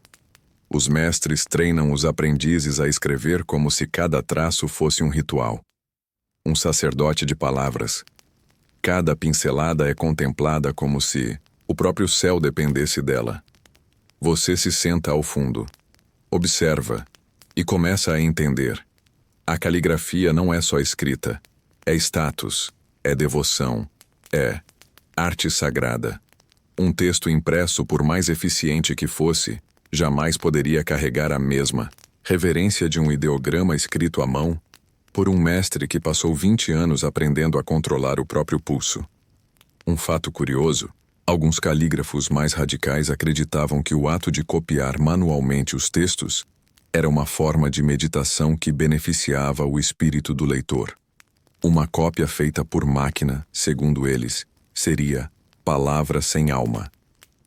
Os mestres treinam os aprendizes a escrever como se cada traço fosse um ritual. Um sacerdote de palavras. Cada pincelada é contemplada como se o próprio céu dependesse dela. Você se senta ao fundo, observa e começa a entender. A caligrafia não é só escrita. É status, é devoção, é arte sagrada. Um texto impresso, por mais eficiente que fosse, jamais poderia carregar a mesma reverência de um ideograma escrito à mão por um mestre que passou 20 anos aprendendo a controlar o próprio pulso. Um fato curioso, alguns calígrafos mais radicais acreditavam que o ato de copiar manualmente os textos era uma forma de meditação que beneficiava o espírito do leitor. Uma cópia feita por máquina, segundo eles, seria palavra sem alma.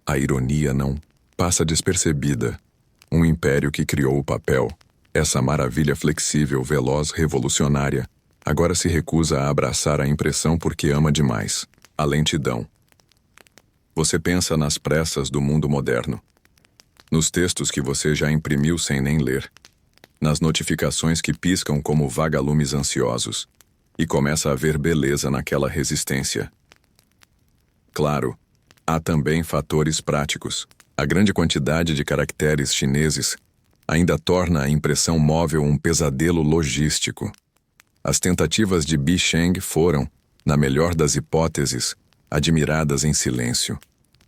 A ironia não passa despercebida. Um império que criou o papel, essa maravilha flexível, veloz, revolucionária, agora se recusa a abraçar a impressão porque ama demais a lentidão. Você pensa nas pressas do mundo moderno, nos textos que você já imprimiu sem nem ler, nas notificações que piscam como vagalumes ansiosos, e começa a ver beleza naquela resistência. Claro, há também fatores práticos. A grande quantidade de caracteres chineses ainda torna a impressão móvel um pesadelo logístico. As tentativas de Bi Sheng foram, na melhor das hipóteses, admiradas em silêncio,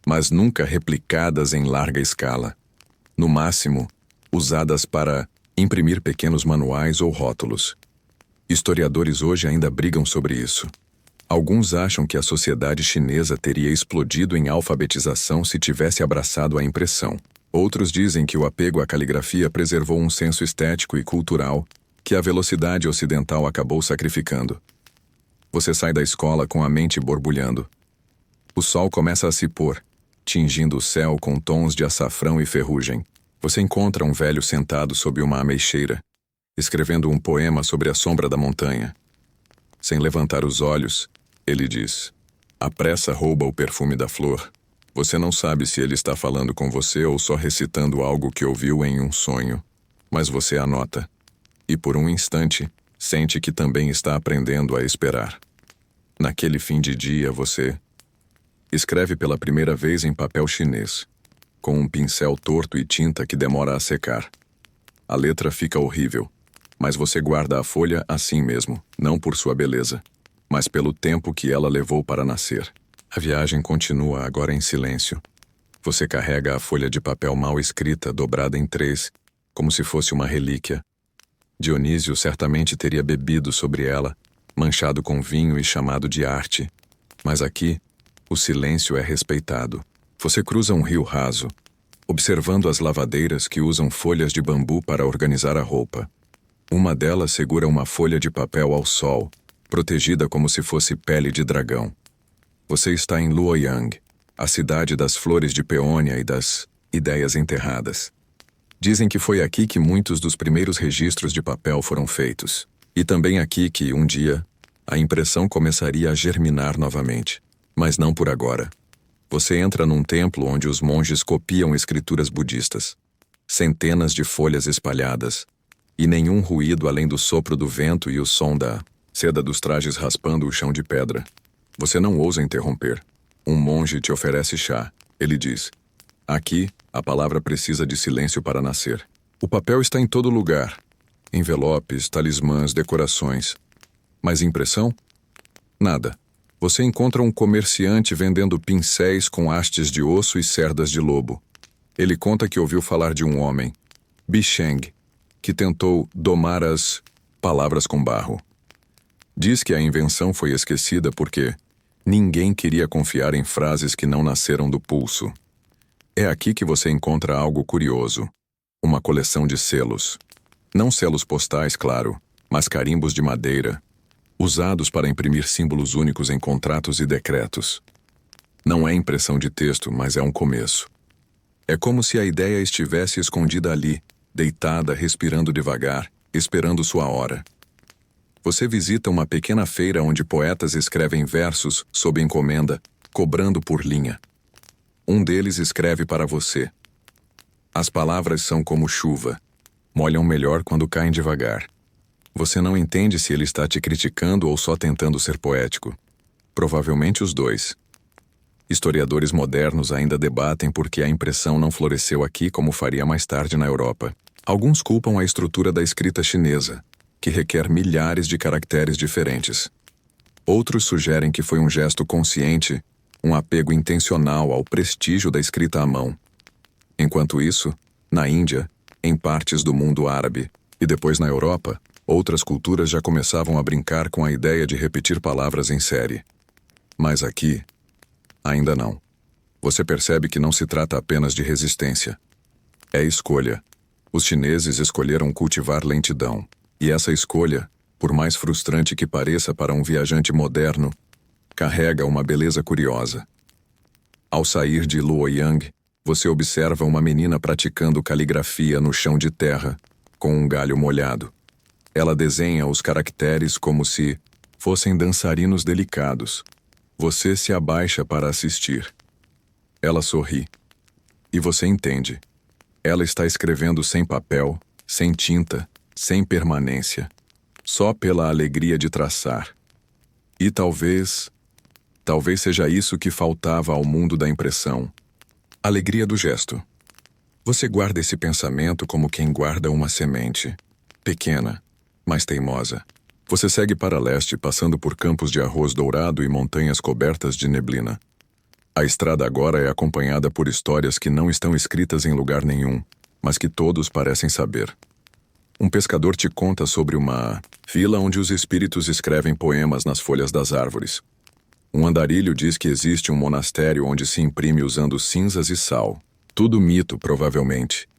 mas nunca replicadas em larga escala. No máximo, usadas para imprimir pequenos manuais ou rótulos. Historiadores hoje ainda brigam sobre isso. Alguns acham que a sociedade chinesa teria explodido em alfabetização se tivesse abraçado a impressão. Outros dizem que o apego à caligrafia preservou um senso estético e cultural que a velocidade ocidental acabou sacrificando. Você sai da escola com a mente borbulhando. O sol começa a se pôr, tingindo o céu com tons de açafrão e ferrugem. Você encontra um velho sentado sob uma ameixeira, escrevendo um poema sobre a sombra da montanha. Sem levantar os olhos, ele diz: "A pressa rouba o perfume da flor." Você não sabe se ele está falando com você ou só recitando algo que ouviu em um sonho, mas você anota. E por um instante, sente que também está aprendendo a esperar. Naquele fim de dia, você escreve pela primeira vez em papel chinês, com um pincel torto e tinta que demora a secar. A letra fica horrível, mas você guarda a folha assim mesmo, não por sua beleza, mas pelo tempo que ela levou para nascer. A viagem continua agora em silêncio. Você carrega a folha de papel mal escrita, dobrada em 3, como se fosse uma relíquia. Dionísio certamente teria bebido sobre ela, manchado com vinho e chamado de arte. Mas aqui, o silêncio é respeitado. Você cruza um rio raso, observando as lavadeiras que usam folhas de bambu para organizar a roupa. Uma delas segura uma folha de papel ao sol, protegida como se fosse pele de dragão. Você está em Luoyang, a cidade das flores de peônia e das ideias enterradas. Dizem que foi aqui que muitos dos primeiros registros de papel foram feitos. E também aqui que, um dia, a impressão começaria a germinar novamente. Mas não por agora. Você entra num templo onde os monges copiam escrituras budistas. Centenas de folhas espalhadas. E nenhum ruído além do sopro do vento e o som da seda dos trajes raspando o chão de pedra. Você não ousa interromper. Um monge te oferece chá. Ele diz: "Aqui, a palavra precisa de silêncio para nascer." O papel está em todo lugar. Envelopes, talismãs, decorações. Mas impressão? Nada. Você encontra um comerciante vendendo pincéis com hastes de osso e cerdas de lobo. Ele conta que ouviu falar de um homem, Bi Sheng, que tentou domar as palavras com barro. Diz que a invenção foi esquecida porque ninguém queria confiar em frases que não nasceram do pulso. É aqui que você encontra algo curioso. Uma coleção de selos. Não selos postais, claro, mas carimbos de madeira, usados para imprimir símbolos únicos em contratos e decretos. Não é impressão de texto, mas é um começo. É como se a ideia estivesse escondida ali, deitada, respirando devagar, esperando sua hora. Você visita uma pequena feira onde poetas escrevem versos sob encomenda, cobrando por linha. Um deles escreve para você. As palavras são como chuva. Molham melhor quando caem devagar. Você não entende se ele está te criticando ou só tentando ser poético. Provavelmente os dois. Historiadores modernos ainda debatem por que a impressão não floresceu aqui como faria mais tarde na Europa. Alguns culpam a estrutura da escrita chinesa, que requer milhares de caracteres diferentes. Outros sugerem que foi um gesto consciente, um apego intencional ao prestígio da escrita à mão. Enquanto isso, na Índia, em partes do mundo árabe e depois na Europa, outras culturas já começavam a brincar com a ideia de repetir palavras em série. Mas aqui, ainda não. Você percebe que não se trata apenas de resistência. É escolha. Os chineses escolheram cultivar lentidão. E essa escolha, por mais frustrante que pareça para um viajante moderno, carrega uma beleza curiosa. Ao sair de Luoyang, você observa uma menina praticando caligrafia no chão de terra, com um galho molhado. Ela desenha os caracteres como se fossem dançarinos delicados. Você se abaixa para assistir. Ela sorri. E você entende. Ela está escrevendo sem papel, sem tinta, sem permanência. Só pela alegria de traçar. E talvez seja isso que faltava ao mundo da impressão. Alegria do gesto. Você guarda esse pensamento como quem guarda uma semente, pequena, mas teimosa. Você segue para leste, passando por campos de arroz dourado e montanhas cobertas de neblina. A estrada agora é acompanhada por histórias que não estão escritas em lugar nenhum, mas que todos parecem saber. Um pescador te conta sobre uma vila onde os espíritos escrevem poemas nas folhas das árvores. Um andarilho diz que existe um monastério onde se imprime usando cinzas e sal. Tudo mito, provavelmente.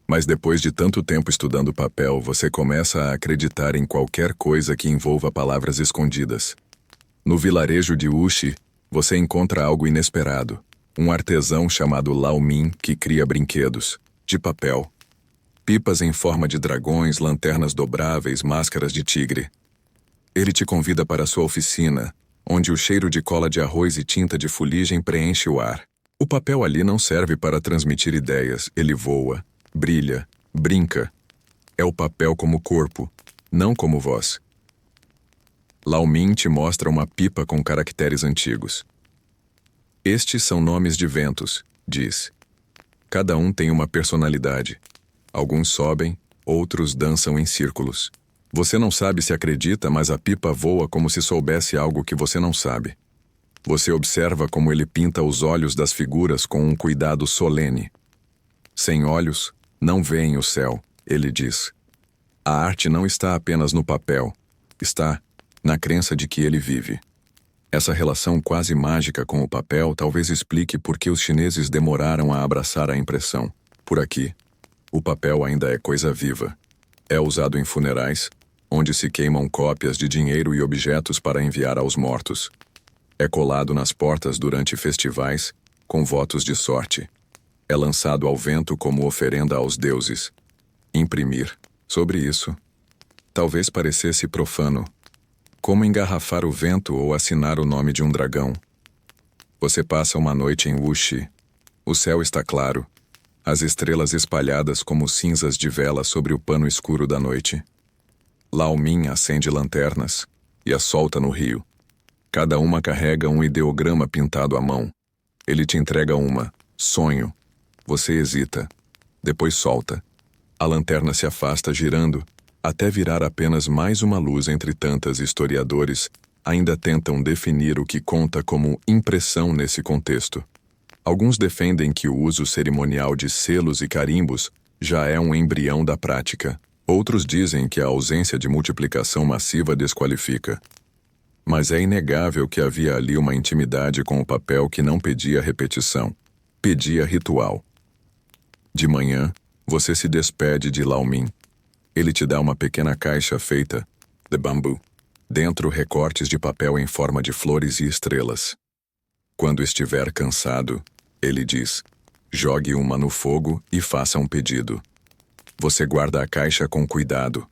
Mas depois de tanto tempo estudando papel, você começa a acreditar em qualquer coisa que envolva palavras escondidas. No vilarejo de Uxi, você encontra algo inesperado. Um artesão chamado Lao Min que cria brinquedos, de papel. Pipas em forma de dragões, lanternas dobráveis, máscaras de tigre. Ele te convida para sua oficina, onde o cheiro de cola de arroz e tinta de fuligem preenche o ar. O papel ali não serve para transmitir ideias, ele voa, brilha, brinca. É o papel como corpo, não como voz. Lao Min te mostra uma pipa com caracteres antigos. Estes são nomes de ventos, diz. Cada um tem uma personalidade. Alguns sobem, outros dançam em círculos. Você não sabe se acredita, mas a pipa voa como se soubesse algo que você não sabe. Você observa como ele pinta os olhos das figuras com um cuidado solene. Sem olhos, não veem o céu, ele diz. A arte não está apenas no papel, está na crença de que ele vive. Essa relação quase mágica com o papel talvez explique por que os chineses demoraram a abraçar a impressão. Por aqui, o papel ainda é coisa viva. É usado em funerais, onde se queimam cópias de dinheiro e objetos para enviar aos mortos. É colado nas portas durante festivais, com votos de sorte. É lançado ao vento como oferenda aos deuses. Imprimir. Sobre isso, talvez parecesse profano. Como engarrafar o vento ou assinar o nome de um dragão. Você passa uma noite em Wuxi. O céu está claro. As estrelas espalhadas como cinzas de vela sobre o pano escuro da noite. Lao Min acende lanternas e as solta no rio. Cada uma carrega um ideograma pintado à mão. Ele te entrega uma, sonho. Você hesita. Depois solta. A lanterna se afasta girando, até virar apenas mais uma luz entre tantas. Historiadores ainda tentam definir o que conta como impressão nesse contexto. Alguns defendem que o uso cerimonial de selos e carimbos já é um embrião da prática. Outros dizem que a ausência de multiplicação massiva desqualifica. Mas é inegável que havia ali uma intimidade com o papel que não pedia repetição, pedia ritual. De manhã, você se despede de Lao Min. Ele te dá uma pequena caixa feita de bambu. Dentro, recortes de papel em forma de flores e estrelas. Quando estiver cansado, ele diz, jogue uma no fogo e faça um pedido. Você guarda a caixa com cuidado.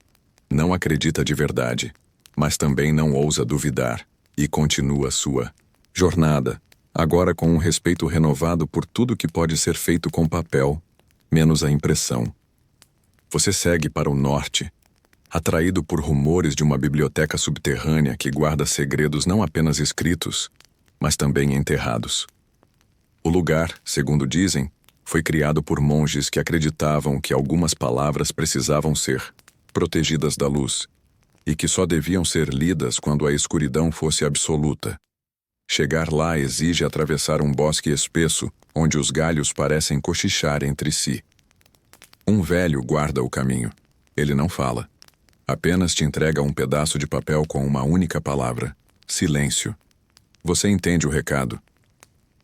Não acredita de verdade, mas também não ousa duvidar, e continua sua jornada, agora com um respeito renovado por tudo que pode ser feito com papel, menos a impressão. Você segue para o norte, atraído por rumores de uma biblioteca subterrânea que guarda segredos não apenas escritos, mas também enterrados. O lugar, segundo dizem, foi criado por monges que acreditavam que algumas palavras precisavam ser protegidas da luz e que só deviam ser lidas quando a escuridão fosse absoluta. Chegar lá exige atravessar um bosque espesso, onde os galhos parecem cochichar entre si. Um velho guarda o caminho. Ele não fala. Apenas te entrega um pedaço de papel com uma única palavra: silêncio. Você entende o recado.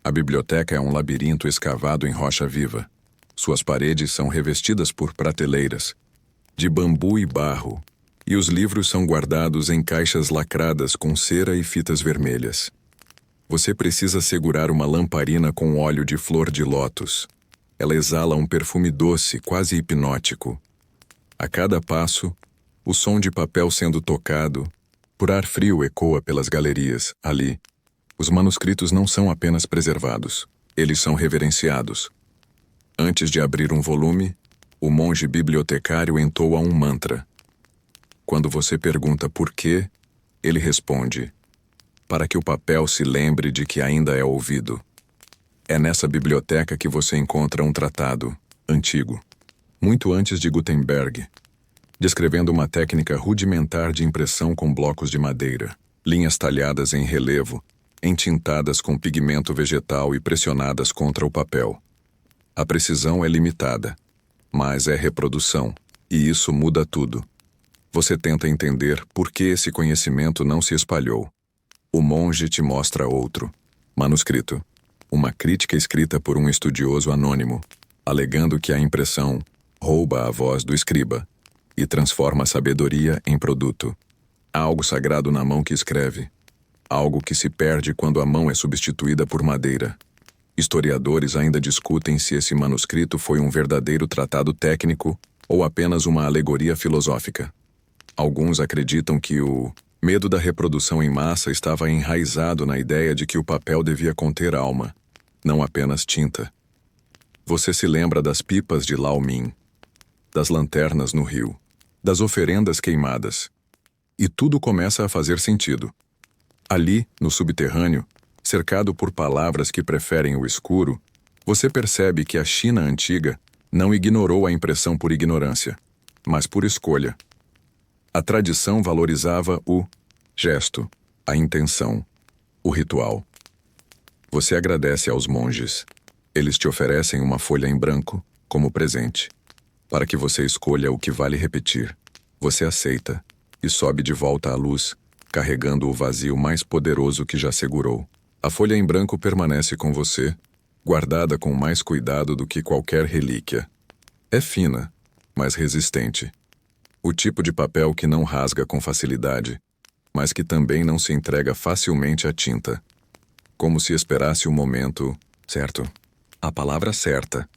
A biblioteca é um labirinto escavado em rocha viva. Suas paredes são revestidas por prateleiras, de bambu e barro, e os livros são guardados em caixas lacradas com cera e fitas vermelhas. Você precisa segurar uma lamparina com óleo de flor de lótus. Ela exala um perfume doce, quase hipnótico. A cada passo, o som de papel sendo tocado, por ar frio ecoa pelas galerias, ali. Os manuscritos não são apenas preservados, eles são reverenciados. Antes de abrir um volume, o monge bibliotecário entoa um mantra. Quando você pergunta por quê, ele responde: para que o papel se lembre de que ainda é ouvido. É nessa biblioteca que você encontra um tratado, antigo, muito antes de Gutenberg, descrevendo uma técnica rudimentar de impressão com blocos de madeira, linhas talhadas em relevo, entintadas com pigmento vegetal e pressionadas contra o papel. A precisão é limitada, mas é reprodução, e isso muda tudo. Você tenta entender por que esse conhecimento não se espalhou. O monge te mostra outro. Manuscrito. Uma crítica escrita por um estudioso anônimo, alegando que a impressão rouba a voz do escriba e transforma a sabedoria em produto. Há algo sagrado na mão que escreve. Algo que se perde quando a mão é substituída por madeira. Historiadores ainda discutem se esse manuscrito foi um verdadeiro tratado técnico ou apenas uma alegoria filosófica. Alguns acreditam que o medo da reprodução em massa estava enraizado na ideia de que o papel devia conter alma, não apenas tinta. Você se lembra das pipas de Lao Min, das lanternas no rio, das oferendas queimadas. E tudo começa a fazer sentido. Ali, no subterrâneo, cercado por palavras que preferem o escuro, você percebe que a China antiga não ignorou a impressão por ignorância, mas por escolha. A tradição valorizava o gesto, a intenção, o ritual. Você agradece aos monges. Eles te oferecem uma folha em branco como presente, para que você escolha o que vale repetir. Você aceita e sobe de volta à luz, carregando o vazio mais poderoso que já segurou. A folha em branco permanece com você, guardada com mais cuidado do que qualquer relíquia. É fina, mas resistente. O tipo de papel que não rasga com facilidade, mas que também não se entrega facilmente à tinta. Como se esperasse o momento certo. A palavra certa.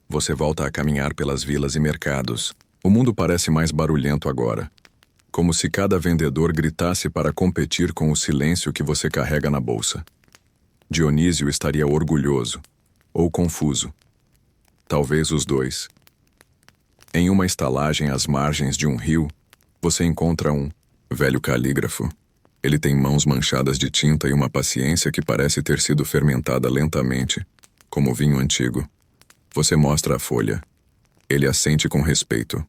Você volta a caminhar pelas vilas e mercados. O mundo parece mais barulhento agora. Como se cada vendedor gritasse para competir com o silêncio que você carrega na bolsa. Dionísio estaria orgulhoso, ou confuso. Talvez os dois. Em uma estalagem às margens de um rio, você encontra um velho calígrafo. Ele tem mãos manchadas de tinta e uma paciência que parece ter sido fermentada lentamente, como vinho antigo. Você mostra a folha. Ele assente com respeito.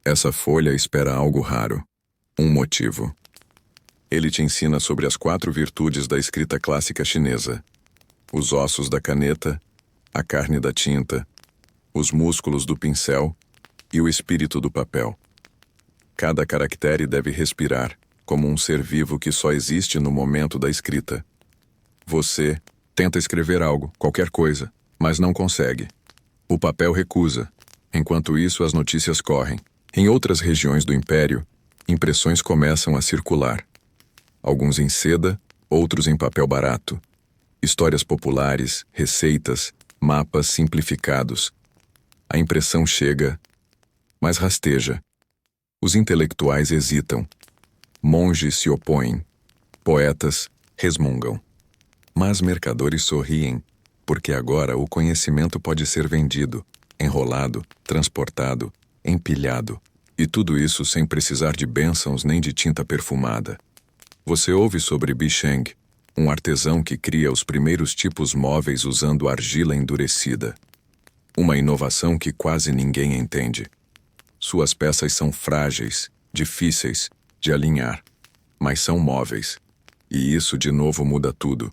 Essa folha espera algo raro, um motivo. Ele te ensina sobre as 4 virtudes da escrita clássica chinesa: os ossos da caneta, a carne da tinta, os músculos do pincel e o espírito do papel. Cada caractere deve respirar, como um ser vivo que só existe no momento da escrita. Você tenta escrever algo, qualquer coisa, mas não consegue. O papel recusa. Enquanto isso, as notícias correm. Em outras regiões do império, impressões começam a circular. Alguns em seda, outros em papel barato. Histórias populares, receitas, mapas simplificados. A impressão chega, mas rasteja. Os intelectuais hesitam. Monges se opõem. Poetas resmungam. Mas mercadores sorriem, porque agora o conhecimento pode ser vendido, enrolado, transportado, empilhado. E tudo isso sem precisar de bênçãos nem de tinta perfumada. Você ouve sobre Bisheng, um artesão que cria os primeiros tipos móveis usando argila endurecida. Uma inovação que quase ninguém entende. Suas peças são frágeis, difíceis de alinhar, mas são móveis. E isso de novo muda tudo.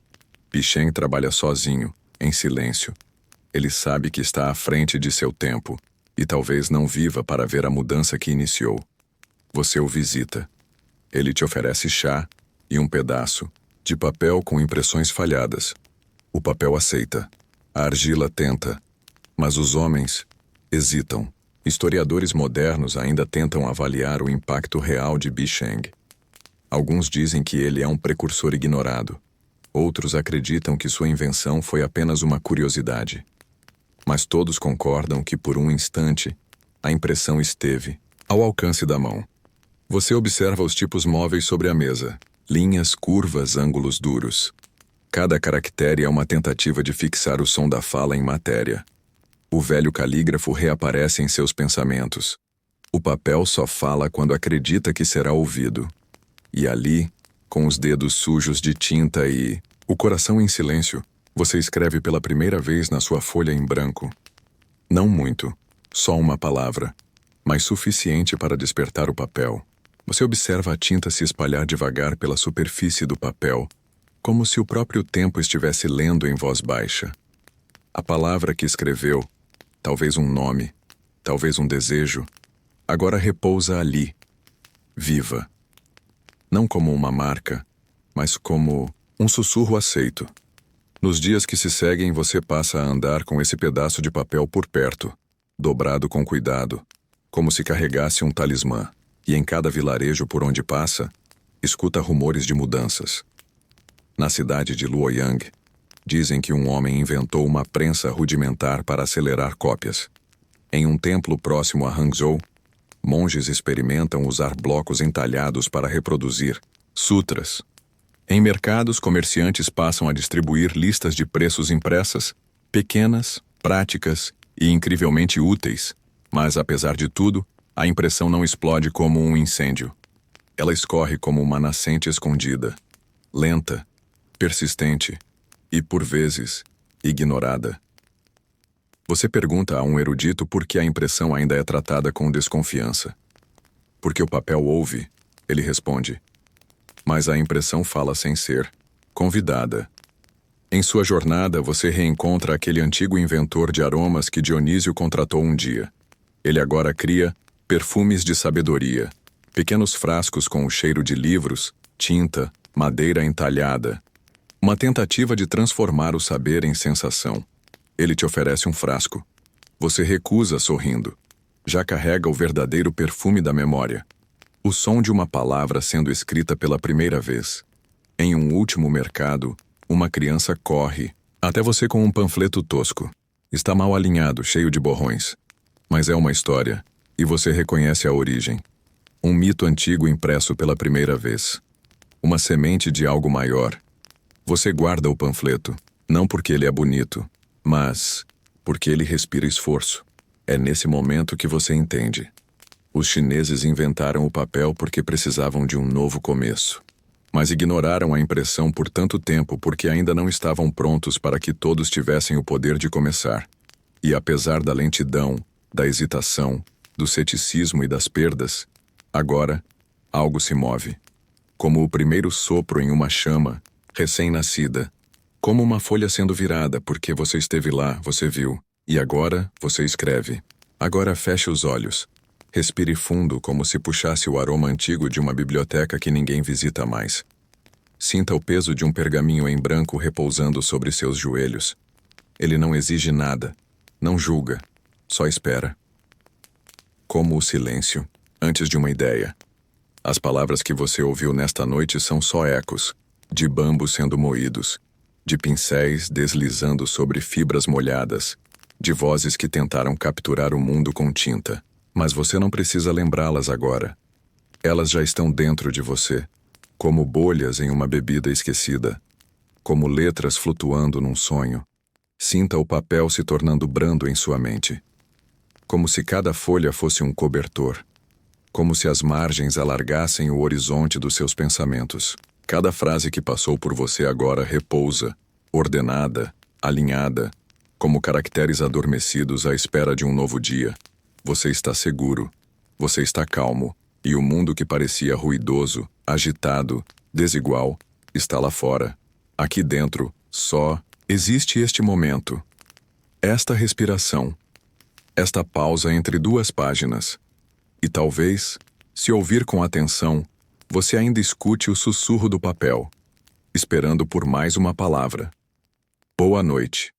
Bisheng trabalha sozinho, em silêncio. Ele sabe que está à frente de seu tempo, e talvez não viva para ver a mudança que iniciou. Você o visita. Ele te oferece chá e um pedaço de papel com impressões falhadas. O papel aceita. A argila tenta. Mas os homens hesitam. Historiadores modernos ainda tentam avaliar o impacto real de Bisheng. Alguns dizem que ele é um precursor ignorado. Outros acreditam que sua invenção foi apenas uma curiosidade. Mas todos concordam que, por um instante, a impressão esteve ao alcance da mão. Você observa os tipos móveis sobre a mesa. Linhas, curvas, ângulos duros. Cada caractere é uma tentativa de fixar o som da fala em matéria. O velho calígrafo reaparece em seus pensamentos. O papel só fala quando acredita que será ouvido. E ali, com os dedos sujos de tinta e o coração em silêncio, você escreve pela primeira vez na sua folha em branco. Não muito, só uma palavra, mas suficiente para despertar o papel. Você observa a tinta se espalhar devagar pela superfície do papel, como se o próprio tempo estivesse lendo em voz baixa. A palavra que escreveu, talvez um nome, talvez um desejo, agora repousa ali, viva. Não como uma marca, mas como um sussurro aceito. Nos dias que se seguem, você passa a andar com esse pedaço de papel por perto, dobrado com cuidado, como se carregasse um talismã, e em cada vilarejo por onde passa, escuta rumores de mudanças. Na cidade de Luoyang, dizem que um homem inventou uma prensa rudimentar para acelerar cópias. Em um templo próximo a Hangzhou, monges experimentam usar blocos entalhados para reproduzir sutras. Em mercados, comerciantes passam a distribuir listas de preços impressas, pequenas, práticas e incrivelmente úteis, mas, apesar de tudo, a impressão não explode como um incêndio. Ela escorre como uma nascente escondida, lenta, persistente e, por vezes, ignorada. Você pergunta a um erudito por que a impressão ainda é tratada com desconfiança. Porque o papel ouve, ele responde. Mas a impressão fala sem ser convidada. Em sua jornada, você reencontra aquele antigo inventor de aromas que Dionísio contratou um dia. Ele agora cria perfumes de sabedoria, pequenos frascos com o cheiro de livros, tinta, madeira entalhada. Uma tentativa de transformar o saber em sensação. Ele te oferece um frasco. Você recusa sorrindo. Já carrega o verdadeiro perfume da memória. O som de uma palavra sendo escrita pela primeira vez. Em um último mercado, uma criança corre até você com um panfleto tosco. Está mal alinhado, cheio de borrões. Mas é uma história, e você reconhece a origem. Um mito antigo impresso pela primeira vez. Uma semente de algo maior. Você guarda o panfleto, não porque ele é bonito, mas porque ele respira esforço. É nesse momento que você entende. Os chineses inventaram o papel porque precisavam de um novo começo. Mas ignoraram a impressão por tanto tempo porque ainda não estavam prontos para que todos tivessem o poder de começar. E apesar da lentidão, da hesitação, do ceticismo e das perdas, agora, algo se move. Como o primeiro sopro em uma chama, recém-nascida. Como uma folha sendo virada, porque você esteve lá, você viu. E agora, você escreve. Agora feche os olhos. Respire fundo como se puxasse o aroma antigo de uma biblioteca que ninguém visita mais. Sinta o peso de um pergaminho em branco repousando sobre seus joelhos. Ele não exige nada, não julga, só espera. Como o silêncio, antes de uma ideia. As palavras que você ouviu nesta noite são só ecos, de bambus sendo moídos, de pincéis deslizando sobre fibras molhadas, de vozes que tentaram capturar o mundo com tinta. Mas você não precisa lembrá-las agora. Elas já estão dentro de você, como bolhas em uma bebida esquecida, como letras flutuando num sonho. Sinta o papel se tornando brando em sua mente. Como se cada folha fosse um cobertor. Como se as margens alargassem o horizonte dos seus pensamentos. Cada frase que passou por você agora repousa, ordenada, alinhada, como caracteres adormecidos à espera de um novo dia. Você está seguro, você está calmo, e o mundo que parecia ruidoso, agitado, desigual, está lá fora. Aqui dentro, só, existe este momento. Esta respiração. Esta pausa entre duas páginas. E talvez, se ouvir com atenção, você ainda escute o sussurro do papel, esperando por mais uma palavra. Boa noite.